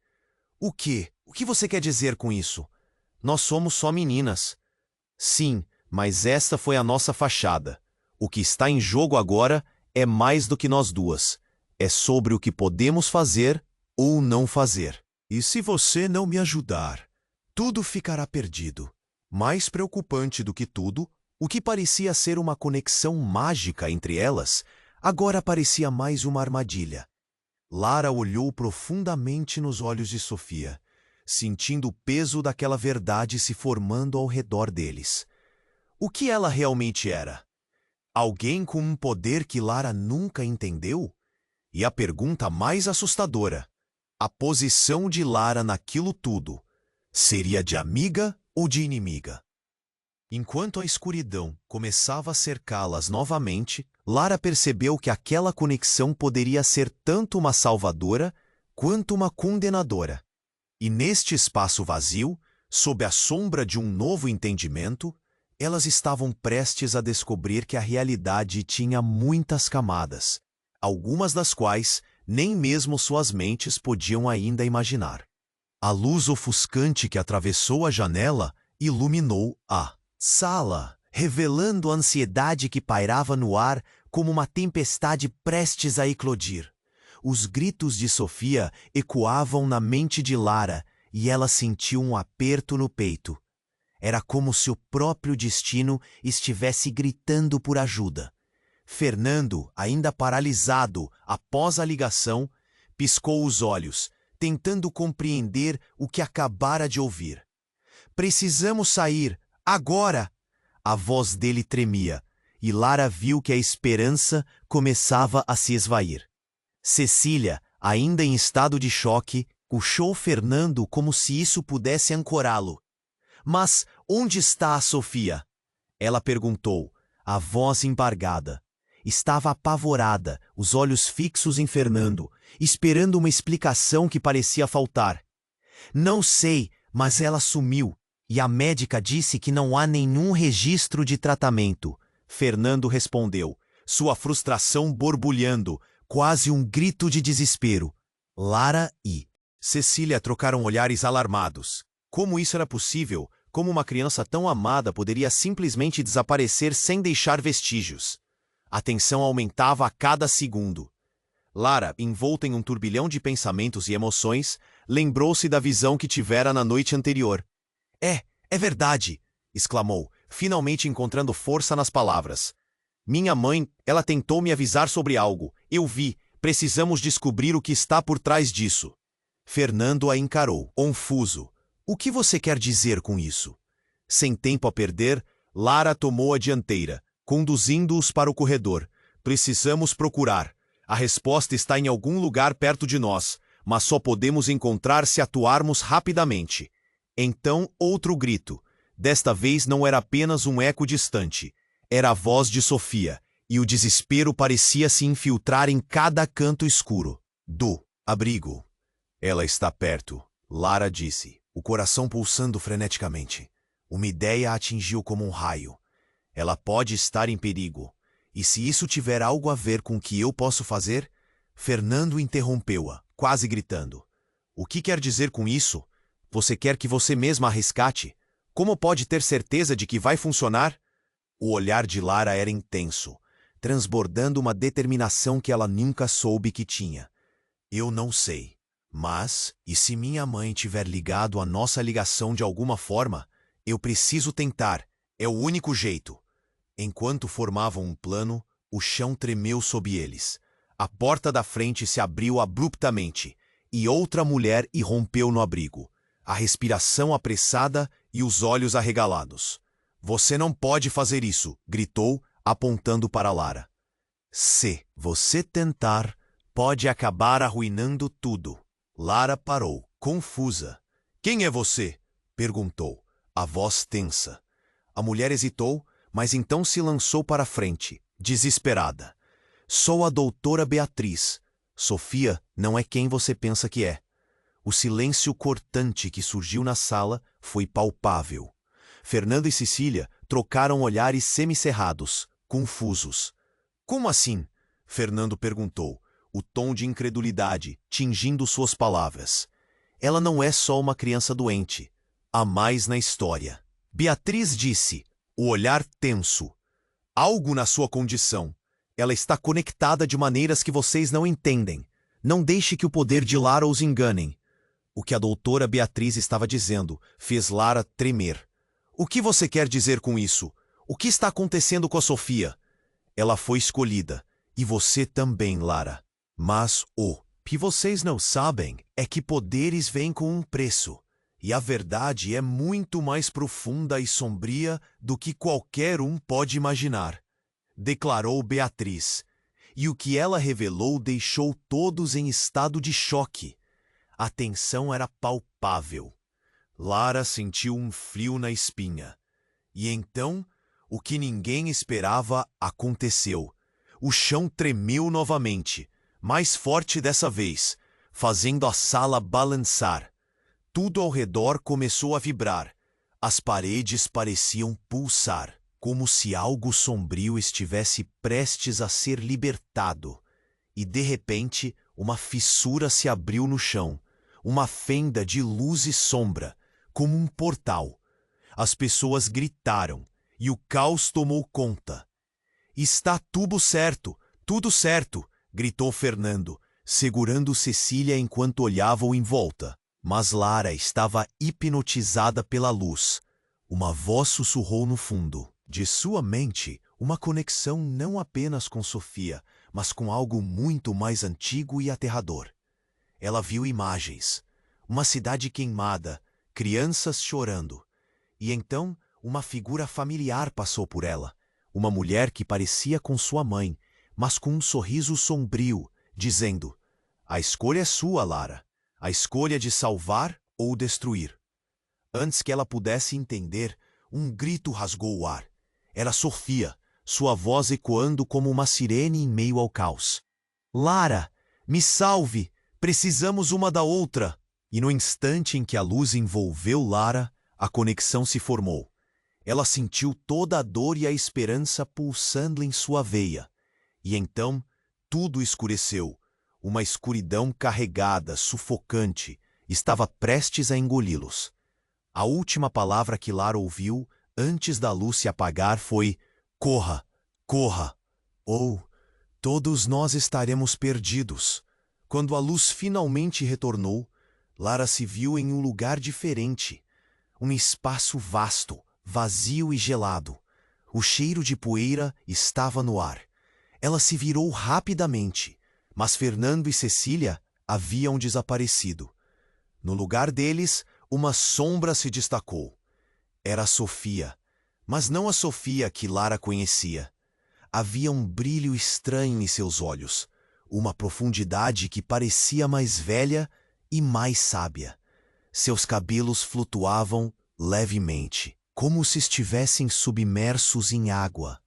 Speaker 1: "O quê? O que você quer dizer com isso? Nós somos só meninas." "Sim, mas esta foi a nossa fachada. O que está em jogo agora é mais do que nós duas. É sobre o que podemos fazer ou não fazer. E se você não me ajudar, tudo ficará perdido." Mais preocupante do que tudo, o que parecia ser uma conexão mágica entre elas, agora parecia mais uma armadilha. Lara olhou profundamente nos olhos de Sofia, sentindo o peso daquela verdade se formando ao redor deles. O que ela realmente era? Alguém com um poder que Lara nunca entendeu? E a pergunta mais assustadora: a posição de Lara naquilo tudo seria de amiga ou de inimiga? Enquanto a escuridão começava a cercá-las novamente, Lara percebeu que aquela conexão poderia ser tanto uma salvadora quanto uma condenadora. E neste espaço vazio, sob a sombra de um novo entendimento, elas estavam prestes a descobrir que a realidade tinha muitas camadas, algumas das quais nem mesmo suas mentes podiam ainda imaginar. A luz ofuscante que atravessou a janela iluminou a sala, revelando a ansiedade que pairava no ar como uma tempestade prestes a eclodir. Os gritos de Sofia ecoavam na mente de Lara e ela sentiu um aperto no peito. Era como se o próprio destino estivesse gritando por ajuda. Fernando, ainda paralisado após a ligação, piscou os olhos, tentando compreender o que acabara de ouvir. "Precisamos sair, agora!" A voz dele tremia, e Lara viu que a esperança começava a se esvair. Cecília, ainda em estado de choque, puxou Fernando como se isso pudesse ancorá-lo. "Mas onde está a Sofia?" Ela perguntou, a voz embargada. Estava apavorada, os olhos fixos em Fernando, esperando uma explicação que parecia faltar. "Não sei, mas ela sumiu, e a médica disse que não há nenhum registro de tratamento." Fernando respondeu, sua frustração borbulhando, quase um grito de desespero. Lara e Cecília trocaram olhares alarmados. Como isso era possível? Como uma criança tão amada poderia simplesmente desaparecer sem deixar vestígios? A tensão aumentava a cada segundo. Lara, envolta em um turbilhão de pensamentos e emoções, lembrou-se da visão que tivera na noite anterior. É verdade!" exclamou, finalmente encontrando força nas palavras. "Minha mãe, ela tentou me avisar sobre algo. Eu vi. Precisamos descobrir o que está por trás disso." Fernando a encarou, confuso. "O que você quer dizer com isso?" Sem tempo a perder, Lara tomou a dianteira, conduzindo-os para o corredor. "Precisamos procurar. A resposta está em algum lugar perto de nós, mas só podemos encontrar se atuarmos rapidamente. Então, outro grito. Desta vez não era apenas um eco distante. Era a voz de Sofia, e o desespero parecia se infiltrar em cada canto escuro do abrigo. Ela está perto, Lara disse, o coração pulsando freneticamente. Uma ideia a atingiu como um raio. Ela pode estar em perigo. E se isso tiver algo a ver com o que eu posso fazer? Fernando interrompeu-a, quase gritando. O que quer dizer com isso? Você quer que você mesma a resgate? Como pode ter certeza de que vai funcionar? O olhar de Lara era intenso, transbordando uma determinação que ela nunca soube que tinha. Eu não sei. Mas, e se minha mãe tiver ligado à nossa ligação de alguma forma? Eu preciso tentar. É o único jeito. Enquanto formavam um plano, o chão tremeu sob eles. A porta da frente se abriu abruptamente, e outra mulher irrompeu no abrigo, a respiração apressada e os olhos arregalados. Você não pode fazer isso, gritou, apontando para Lara. Se você tentar, pode acabar arruinando tudo. Lara parou, confusa. Quem é você? Perguntou, a voz tensa. A mulher hesitou, mas então se lançou para a frente, desesperada. Sou a doutora Beatriz. Sofia não é quem você pensa que é. O silêncio cortante que surgiu na sala foi palpável. Fernando e Cecília trocaram olhares semicerrados, confusos. Como assim? Fernando perguntou, o tom de incredulidade tingindo suas palavras. Ela não é só uma criança doente. Há mais na história. Beatriz disse, o olhar tenso. Algo na sua condição. Ela está conectada de maneiras que vocês não entendem. Não deixe que o poder de Lara os engane. O que a doutora Beatriz estava dizendo fez Lara tremer. O que você quer dizer com isso? O que está acontecendo com a Sofia? Ela foi escolhida. E você também, Lara. Mas o que vocês não sabem é que poderes vêm com um preço. E a verdade é muito mais profunda e sombria do que qualquer um pode imaginar, declarou Beatriz. E o que ela revelou deixou todos em estado de choque. A tensão era palpável. Lara sentiu um frio na espinha. E então, o que ninguém esperava aconteceu. O chão tremeu novamente, mais forte dessa vez, fazendo a sala balançar. Tudo ao redor começou a vibrar. As paredes pareciam pulsar, como se algo sombrio estivesse prestes a ser libertado. E, de repente, uma fissura se abriu no chão, uma fenda de luz e sombra, como um portal. As pessoas gritaram, e o caos tomou conta. Está tudo certo, gritou Fernando, segurando Cecília enquanto olhavam em volta. Mas Lara estava hipnotizada pela luz. Uma voz sussurrou no fundo. De sua mente, uma conexão não apenas com Sofia, mas com algo muito mais antigo e aterrador. Ela viu imagens. Uma cidade queimada, crianças chorando. E então, uma figura familiar passou por ela. Uma mulher que parecia com sua mãe, mas com um sorriso sombrio, dizendo: a escolha é sua, Lara. A escolha de salvar ou destruir. Antes que ela pudesse entender, um grito rasgou o ar. Era Sofia, sua voz ecoando como uma sirene em meio ao caos. Lara, me salve! Precisamos uma da outra! E no instante em que a luz envolveu Lara, a conexão se formou. Ela sentiu toda a dor e a esperança pulsando em sua veia. E então, tudo escureceu. Uma escuridão carregada, sufocante, estava prestes a engoli-los. A última palavra que Lara ouviu, antes da luz se apagar, foi: corra, corra, ou todos nós estaremos perdidos. Quando a luz finalmente retornou, Lara se viu em um lugar diferente. Um espaço vasto, vazio e gelado. O cheiro de poeira estava no ar. Ela se virou rapidamente. Mas Fernando e Cecília haviam desaparecido. No lugar deles, uma sombra se destacou. Era a Sofia, mas não a Sofia que Lara conhecia. Havia um brilho estranho em seus olhos, uma profundidade que parecia mais velha e mais sábia. Seus cabelos flutuavam levemente, como se estivessem submersos em água.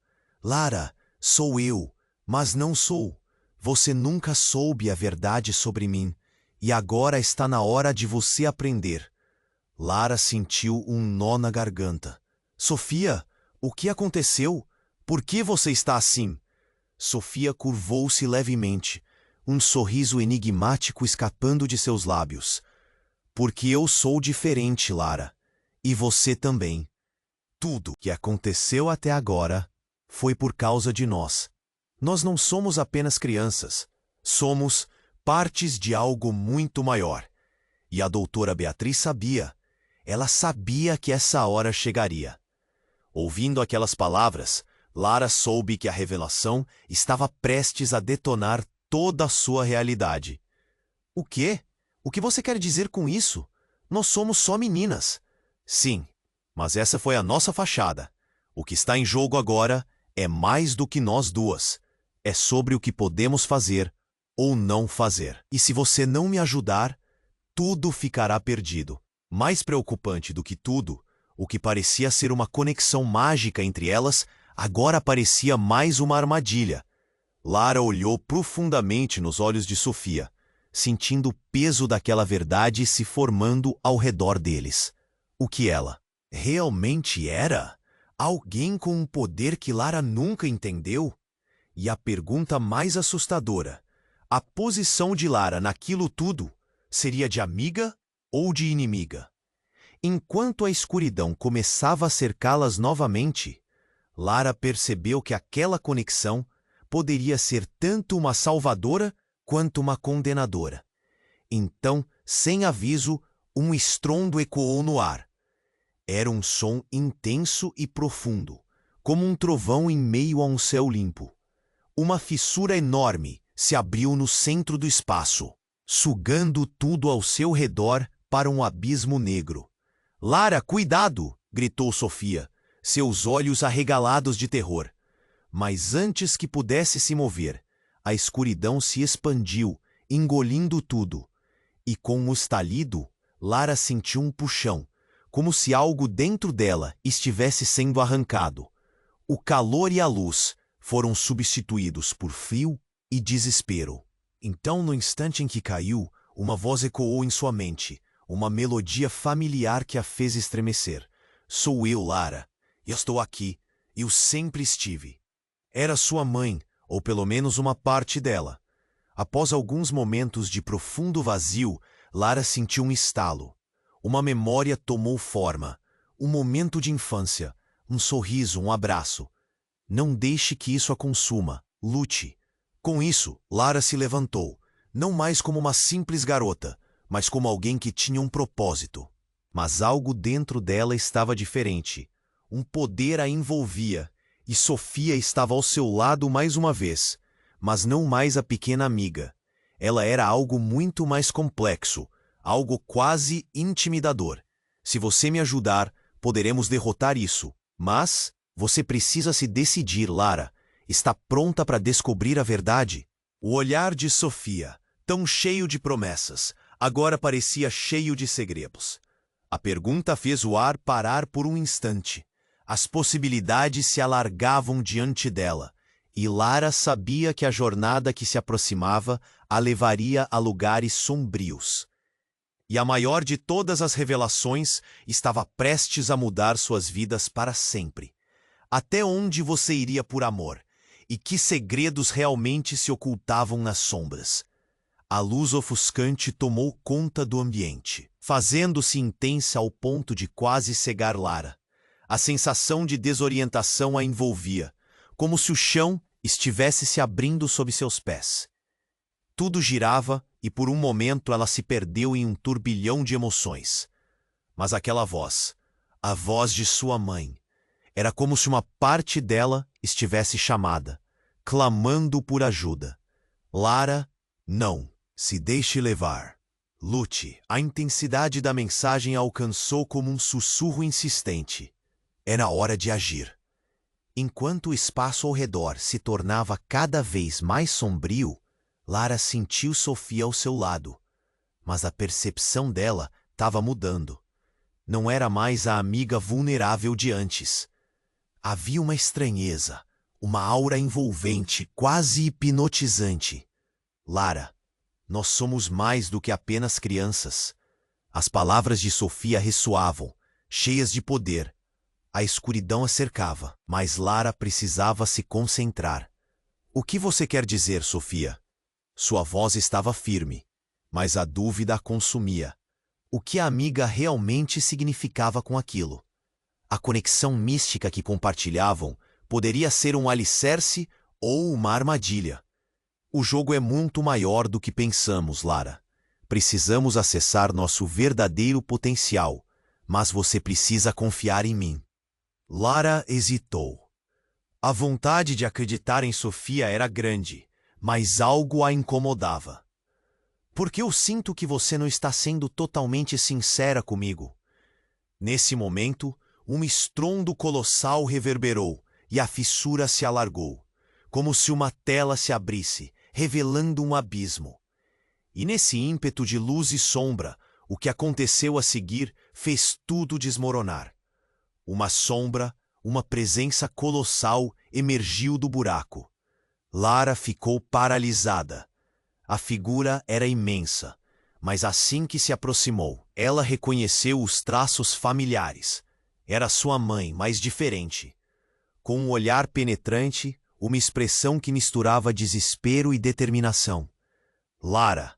Speaker 1: Lara, sou eu, mas não sou. Você nunca soube a verdade sobre mim, e agora está na hora de você aprender. Lara sentiu um nó na garganta. Sofia, o que aconteceu? Por que você está assim? Sofia curvou-se levemente, um sorriso enigmático escapando de seus lábios. Porque eu sou diferente, Lara. E você também. Tudo que aconteceu até agora foi por causa de nós. Nós não somos apenas crianças. Somos partes de algo muito maior. E a doutora Beatriz sabia. Ela sabia que essa hora chegaria. Ouvindo aquelas palavras, Lara soube que a revelação estava prestes a detonar toda a sua realidade. O quê? O que você quer dizer com isso? Nós somos só meninas. Sim, mas essa foi a nossa fachada. O que está em jogo agora é mais do que nós duas. É sobre o que podemos fazer ou não fazer. E se você não me ajudar, tudo ficará perdido. Mais preocupante do que tudo, o que parecia ser uma conexão mágica entre elas, agora parecia mais uma armadilha. Lara olhou profundamente nos olhos de Sofia, sentindo o peso daquela verdade se formando ao redor deles. O que ela realmente era? Alguém com um poder que Lara nunca entendeu? E a pergunta mais assustadora, a posição de Lara naquilo tudo seria de amiga ou de inimiga? Enquanto a escuridão começava a cercá-las novamente, Lara percebeu que aquela conexão poderia ser tanto uma salvadora quanto uma condenadora. Então, sem aviso, um estrondo ecoou no ar. Era um som intenso e profundo, como um trovão em meio a um céu limpo. Uma fissura enorme se abriu no centro do espaço, sugando tudo ao seu redor para um abismo negro. Lara, cuidado! Gritou Sofia, seus olhos arregalados de terror. Mas antes que pudesse se mover, a escuridão se expandiu, engolindo tudo. E com um estalido, Lara sentiu um puxão, como se algo dentro dela estivesse sendo arrancado. O calor e a luz foram substituídos por frio e desespero. Então, no instante em que caiu, uma voz ecoou em sua mente, uma melodia familiar que a fez estremecer. Sou eu, Lara. E estou aqui. Eu sempre estive. Era sua mãe, ou pelo menos uma parte dela. Após alguns momentos de profundo vazio, Lara sentiu um estalo. Uma memória tomou forma. Um momento de infância. Um sorriso, um abraço. Não deixe que isso a consuma. Lute. Com isso, Lara se levantou, não mais como uma simples garota, mas como alguém que tinha um propósito. Mas algo dentro dela estava diferente. Um poder a envolvia, e Sofia estava ao seu lado mais uma vez, mas não mais a pequena amiga. Ela era algo muito mais complexo, algo quase intimidador. Se você me ajudar, poderemos derrotar isso. Mas você precisa se decidir, Lara. Está pronta para descobrir a verdade? O olhar de Sofia, tão cheio de promessas, agora parecia cheio de segredos. A pergunta fez o ar parar por um instante. As possibilidades se alargavam diante dela, e Lara sabia que a jornada que se aproximava a levaria a lugares sombrios. E a maior de todas as revelações estava prestes a mudar suas vidas para sempre. Até onde você iria por amor? E que segredos realmente se ocultavam nas sombras? A luz ofuscante tomou conta do ambiente, fazendo-se intensa ao ponto de quase cegar Lara. A sensação de desorientação a envolvia, como se o chão estivesse se abrindo sob seus pés. Tudo girava e por um momento ela se perdeu em um turbilhão de emoções. Mas aquela voz, a voz de sua mãe, era como se uma parte dela estivesse chamada, clamando por ajuda. Lara, não. Se deixe levar. Lute. A intensidade da mensagem a alcançou como um sussurro insistente. Era hora de agir. Enquanto o espaço ao redor se tornava cada vez mais sombrio, Lara sentiu Sofia ao seu lado, mas a percepção dela estava mudando. Não era mais a amiga vulnerável de antes. Havia uma estranheza, uma aura envolvente, quase hipnotizante. Lara, nós somos mais do que apenas crianças. As palavras de Sofia ressoavam, cheias de poder. A escuridão a cercava, mas Lara precisava se concentrar. O que você quer dizer, Sofia? Sua voz estava firme, mas a dúvida a consumia. O que a amiga realmente significava com aquilo? A conexão mística que compartilhavam poderia ser um alicerce ou uma armadilha. O jogo é muito maior do que pensamos, Lara. Precisamos acessar nosso verdadeiro potencial, mas você precisa confiar em mim. Lara hesitou. A vontade de acreditar em Sofia era grande, mas algo a incomodava. Porque eu sinto que você não está sendo totalmente sincera comigo. Nesse momento, um estrondo colossal reverberou e a fissura se alargou, como se uma tela se abrisse, revelando um abismo. E nesse ímpeto de luz e sombra, o que aconteceu a seguir fez tudo desmoronar. Uma sombra, uma presença colossal emergiu do buraco. Lara ficou paralisada. A figura era imensa, mas assim que se aproximou, ela reconheceu os traços familiares. Era sua mãe, mas diferente. Com um olhar penetrante, uma expressão que misturava desespero e determinação. Lara,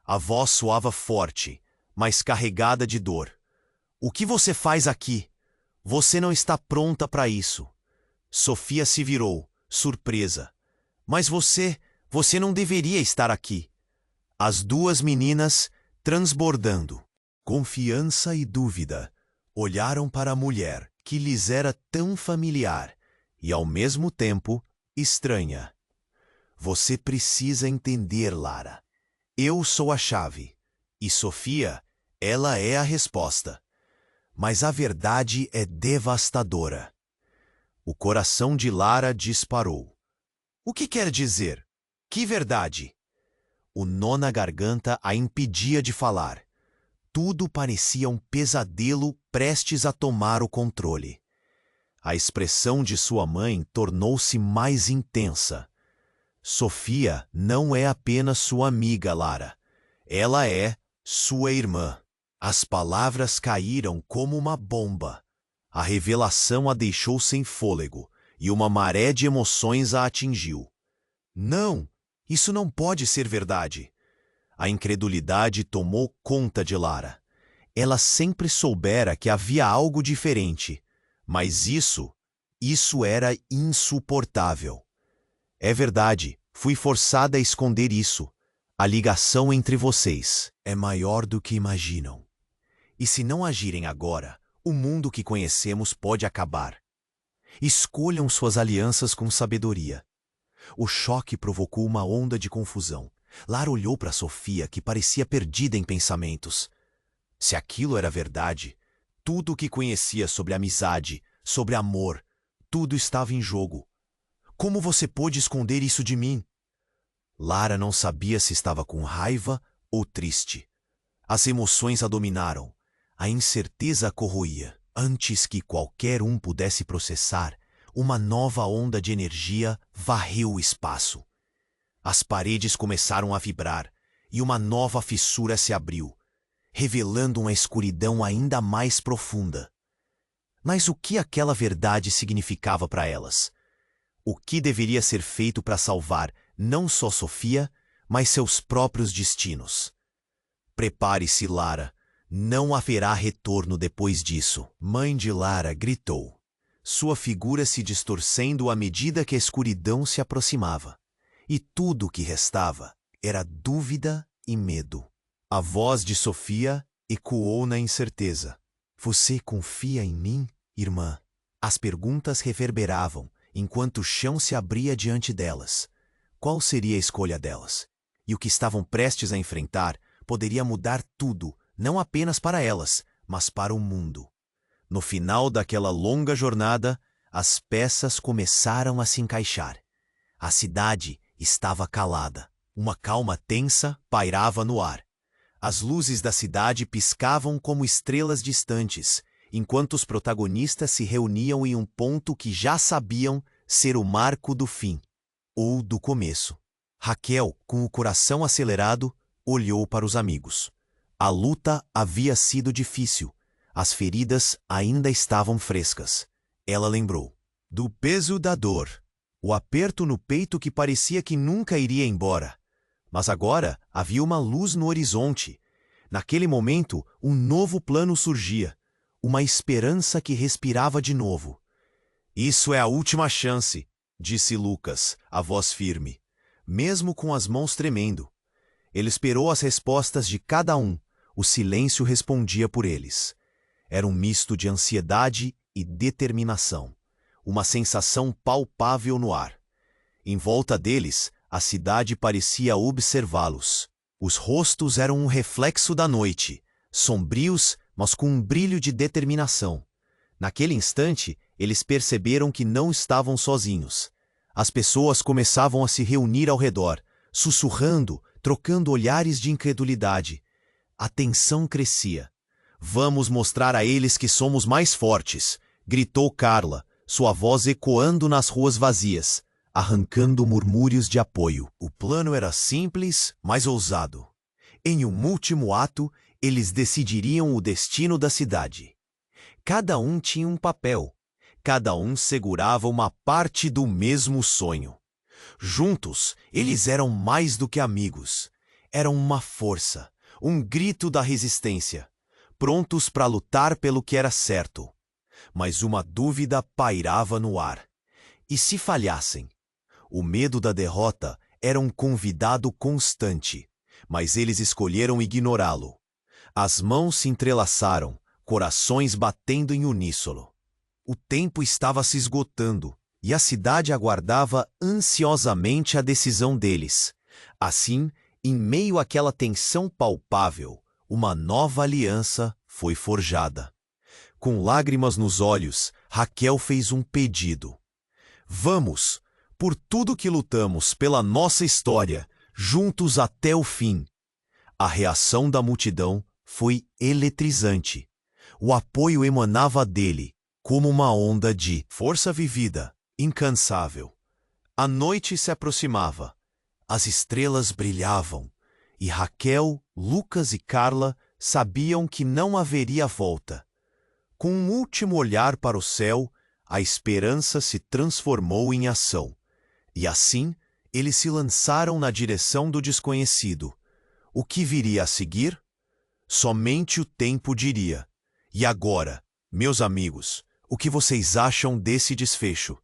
Speaker 1: a voz soava forte, mas carregada de dor. O que você faz aqui? Você não está pronta para isso. Sofia se virou, surpresa. Mas você não deveria estar aqui. As duas meninas, transbordando confiança e dúvida, olharam para a mulher que lhes era tão familiar e, ao mesmo tempo, estranha. Você precisa entender, Lara. Eu sou a chave, e Sofia, ela é a resposta. Mas a verdade é devastadora. O coração de Lara disparou. O que quer dizer? Que verdade? O nó na garganta a impedia de falar. Tudo parecia um pesadelo prestes a tomar o controle. A expressão de sua mãe tornou-se mais intensa. Sofia não é apenas sua amiga, Lara. Ela é sua irmã. As palavras caíram como uma bomba. A revelação a deixou sem fôlego, e uma maré de emoções a atingiu. Não, isso não pode ser verdade. A incredulidade tomou conta de Lara. Ela sempre soubera que havia algo diferente, mas isso era insuportável. É verdade, fui forçada a esconder isso. A ligação entre vocês é maior do que imaginam. E se não agirem agora, o mundo que conhecemos pode acabar. Escolham suas alianças com sabedoria. O choque provocou uma onda de confusão. Lara olhou para Sofia, que parecia perdida em pensamentos. Se aquilo era verdade, tudo o que conhecia sobre amizade, sobre amor, tudo estava em jogo. Como você pôde esconder isso de mim? Lara não sabia se estava com raiva ou triste. As emoções a dominaram. A incerteza a corroía. Antes que qualquer um pudesse processar, uma nova onda de energia varreu o espaço. As paredes começaram a vibrar e uma nova fissura se abriu, revelando uma escuridão ainda mais profunda. Mas o que aquela verdade significava para elas? O que deveria ser feito para salvar não só Sofia, mas seus próprios destinos? Prepare-se, Lara. Não haverá retorno depois disso. Mãe de Lara gritou, sua figura se distorcendo à medida que a escuridão se aproximava. E tudo o que restava era dúvida e medo. A voz de Sofia ecoou na incerteza. Você confia em mim, irmã? As perguntas reverberavam, enquanto o chão se abria diante delas. Qual seria a escolha delas? E o que estavam prestes a enfrentar poderia mudar tudo, não apenas para elas, mas para o mundo. No final daquela longa jornada, as peças começaram a se encaixar. A cidade estava calada. Uma calma tensa pairava no ar. As luzes da cidade piscavam como estrelas distantes, enquanto os protagonistas se reuniam em um ponto que já sabiam ser o marco do fim, ou do começo. Raquel, com o coração acelerado, olhou para os amigos. A luta havia sido difícil. As feridas ainda estavam frescas. Ela lembrou do peso da dor, o aperto no peito que parecia que nunca iria embora. Mas agora havia uma luz no horizonte. Naquele momento, um novo plano surgia, uma esperança que respirava de novo. Isso é a última chance, disse Lucas, a voz firme, mesmo com as mãos tremendo. Ele esperou as respostas de cada um. O silêncio respondia por eles. Era um misto de ansiedade e determinação, uma sensação palpável no ar. Em volta deles, a cidade parecia observá-los. Os rostos eram um reflexo da noite, sombrios, mas com um brilho de determinação. Naquele instante, eles perceberam que não estavam sozinhos. As pessoas começavam a se reunir ao redor, sussurrando, trocando olhares de incredulidade. A tensão crescia. Vamos mostrar a eles que somos mais fortes, gritou Carla, sua voz ecoando nas ruas vazias, arrancando murmúrios de apoio. O plano era simples, mas ousado. Em um último ato, eles decidiriam o destino da cidade. Cada um tinha um papel. Cada um segurava uma parte do mesmo sonho. Juntos, eles eram mais do que amigos. Eram uma força, um grito da resistência, prontos para lutar pelo que era certo. Mas uma dúvida pairava no ar. E se falhassem? O medo da derrota era um convidado constante, mas eles escolheram ignorá-lo. As mãos se entrelaçaram, corações batendo em uníssono. O tempo estava se esgotando e a cidade aguardava ansiosamente a decisão deles. Assim, em meio àquela tensão palpável, uma nova aliança foi forjada. Com lágrimas nos olhos, Raquel fez um pedido. Vamos, por tudo que lutamos pela nossa história, juntos até o fim. A reação da multidão foi eletrizante. O apoio emanava dele, como uma onda de força vivida, incansável. A noite se aproximava. As estrelas brilhavam, e Raquel, Lucas e Carla sabiam que não haveria volta. Com um último olhar para o céu, a esperança se transformou em ação. E assim, eles se lançaram na direção do desconhecido. O que viria a seguir? Somente o tempo diria. E agora, meus amigos, o que vocês acham desse desfecho?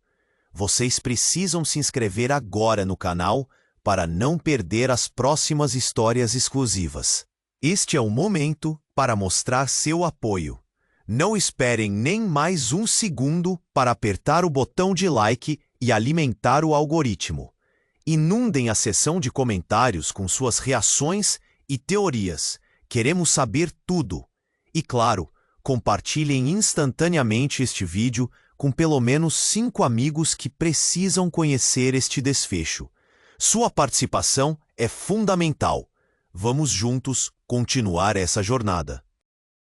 Speaker 1: Vocês precisam se inscrever agora no canal para não perder as próximas histórias exclusivas. Este é o momento para mostrar seu apoio. Não esperem nem mais um segundo para apertar o botão de like e alimentar o algoritmo. Inundem a seção de comentários com suas reações e teorias. Queremos saber tudo. E claro, compartilhem instantaneamente este vídeo com pelo menos 5 amigos que precisam conhecer este desfecho. Sua participação é fundamental. Vamos juntos continuar essa jornada.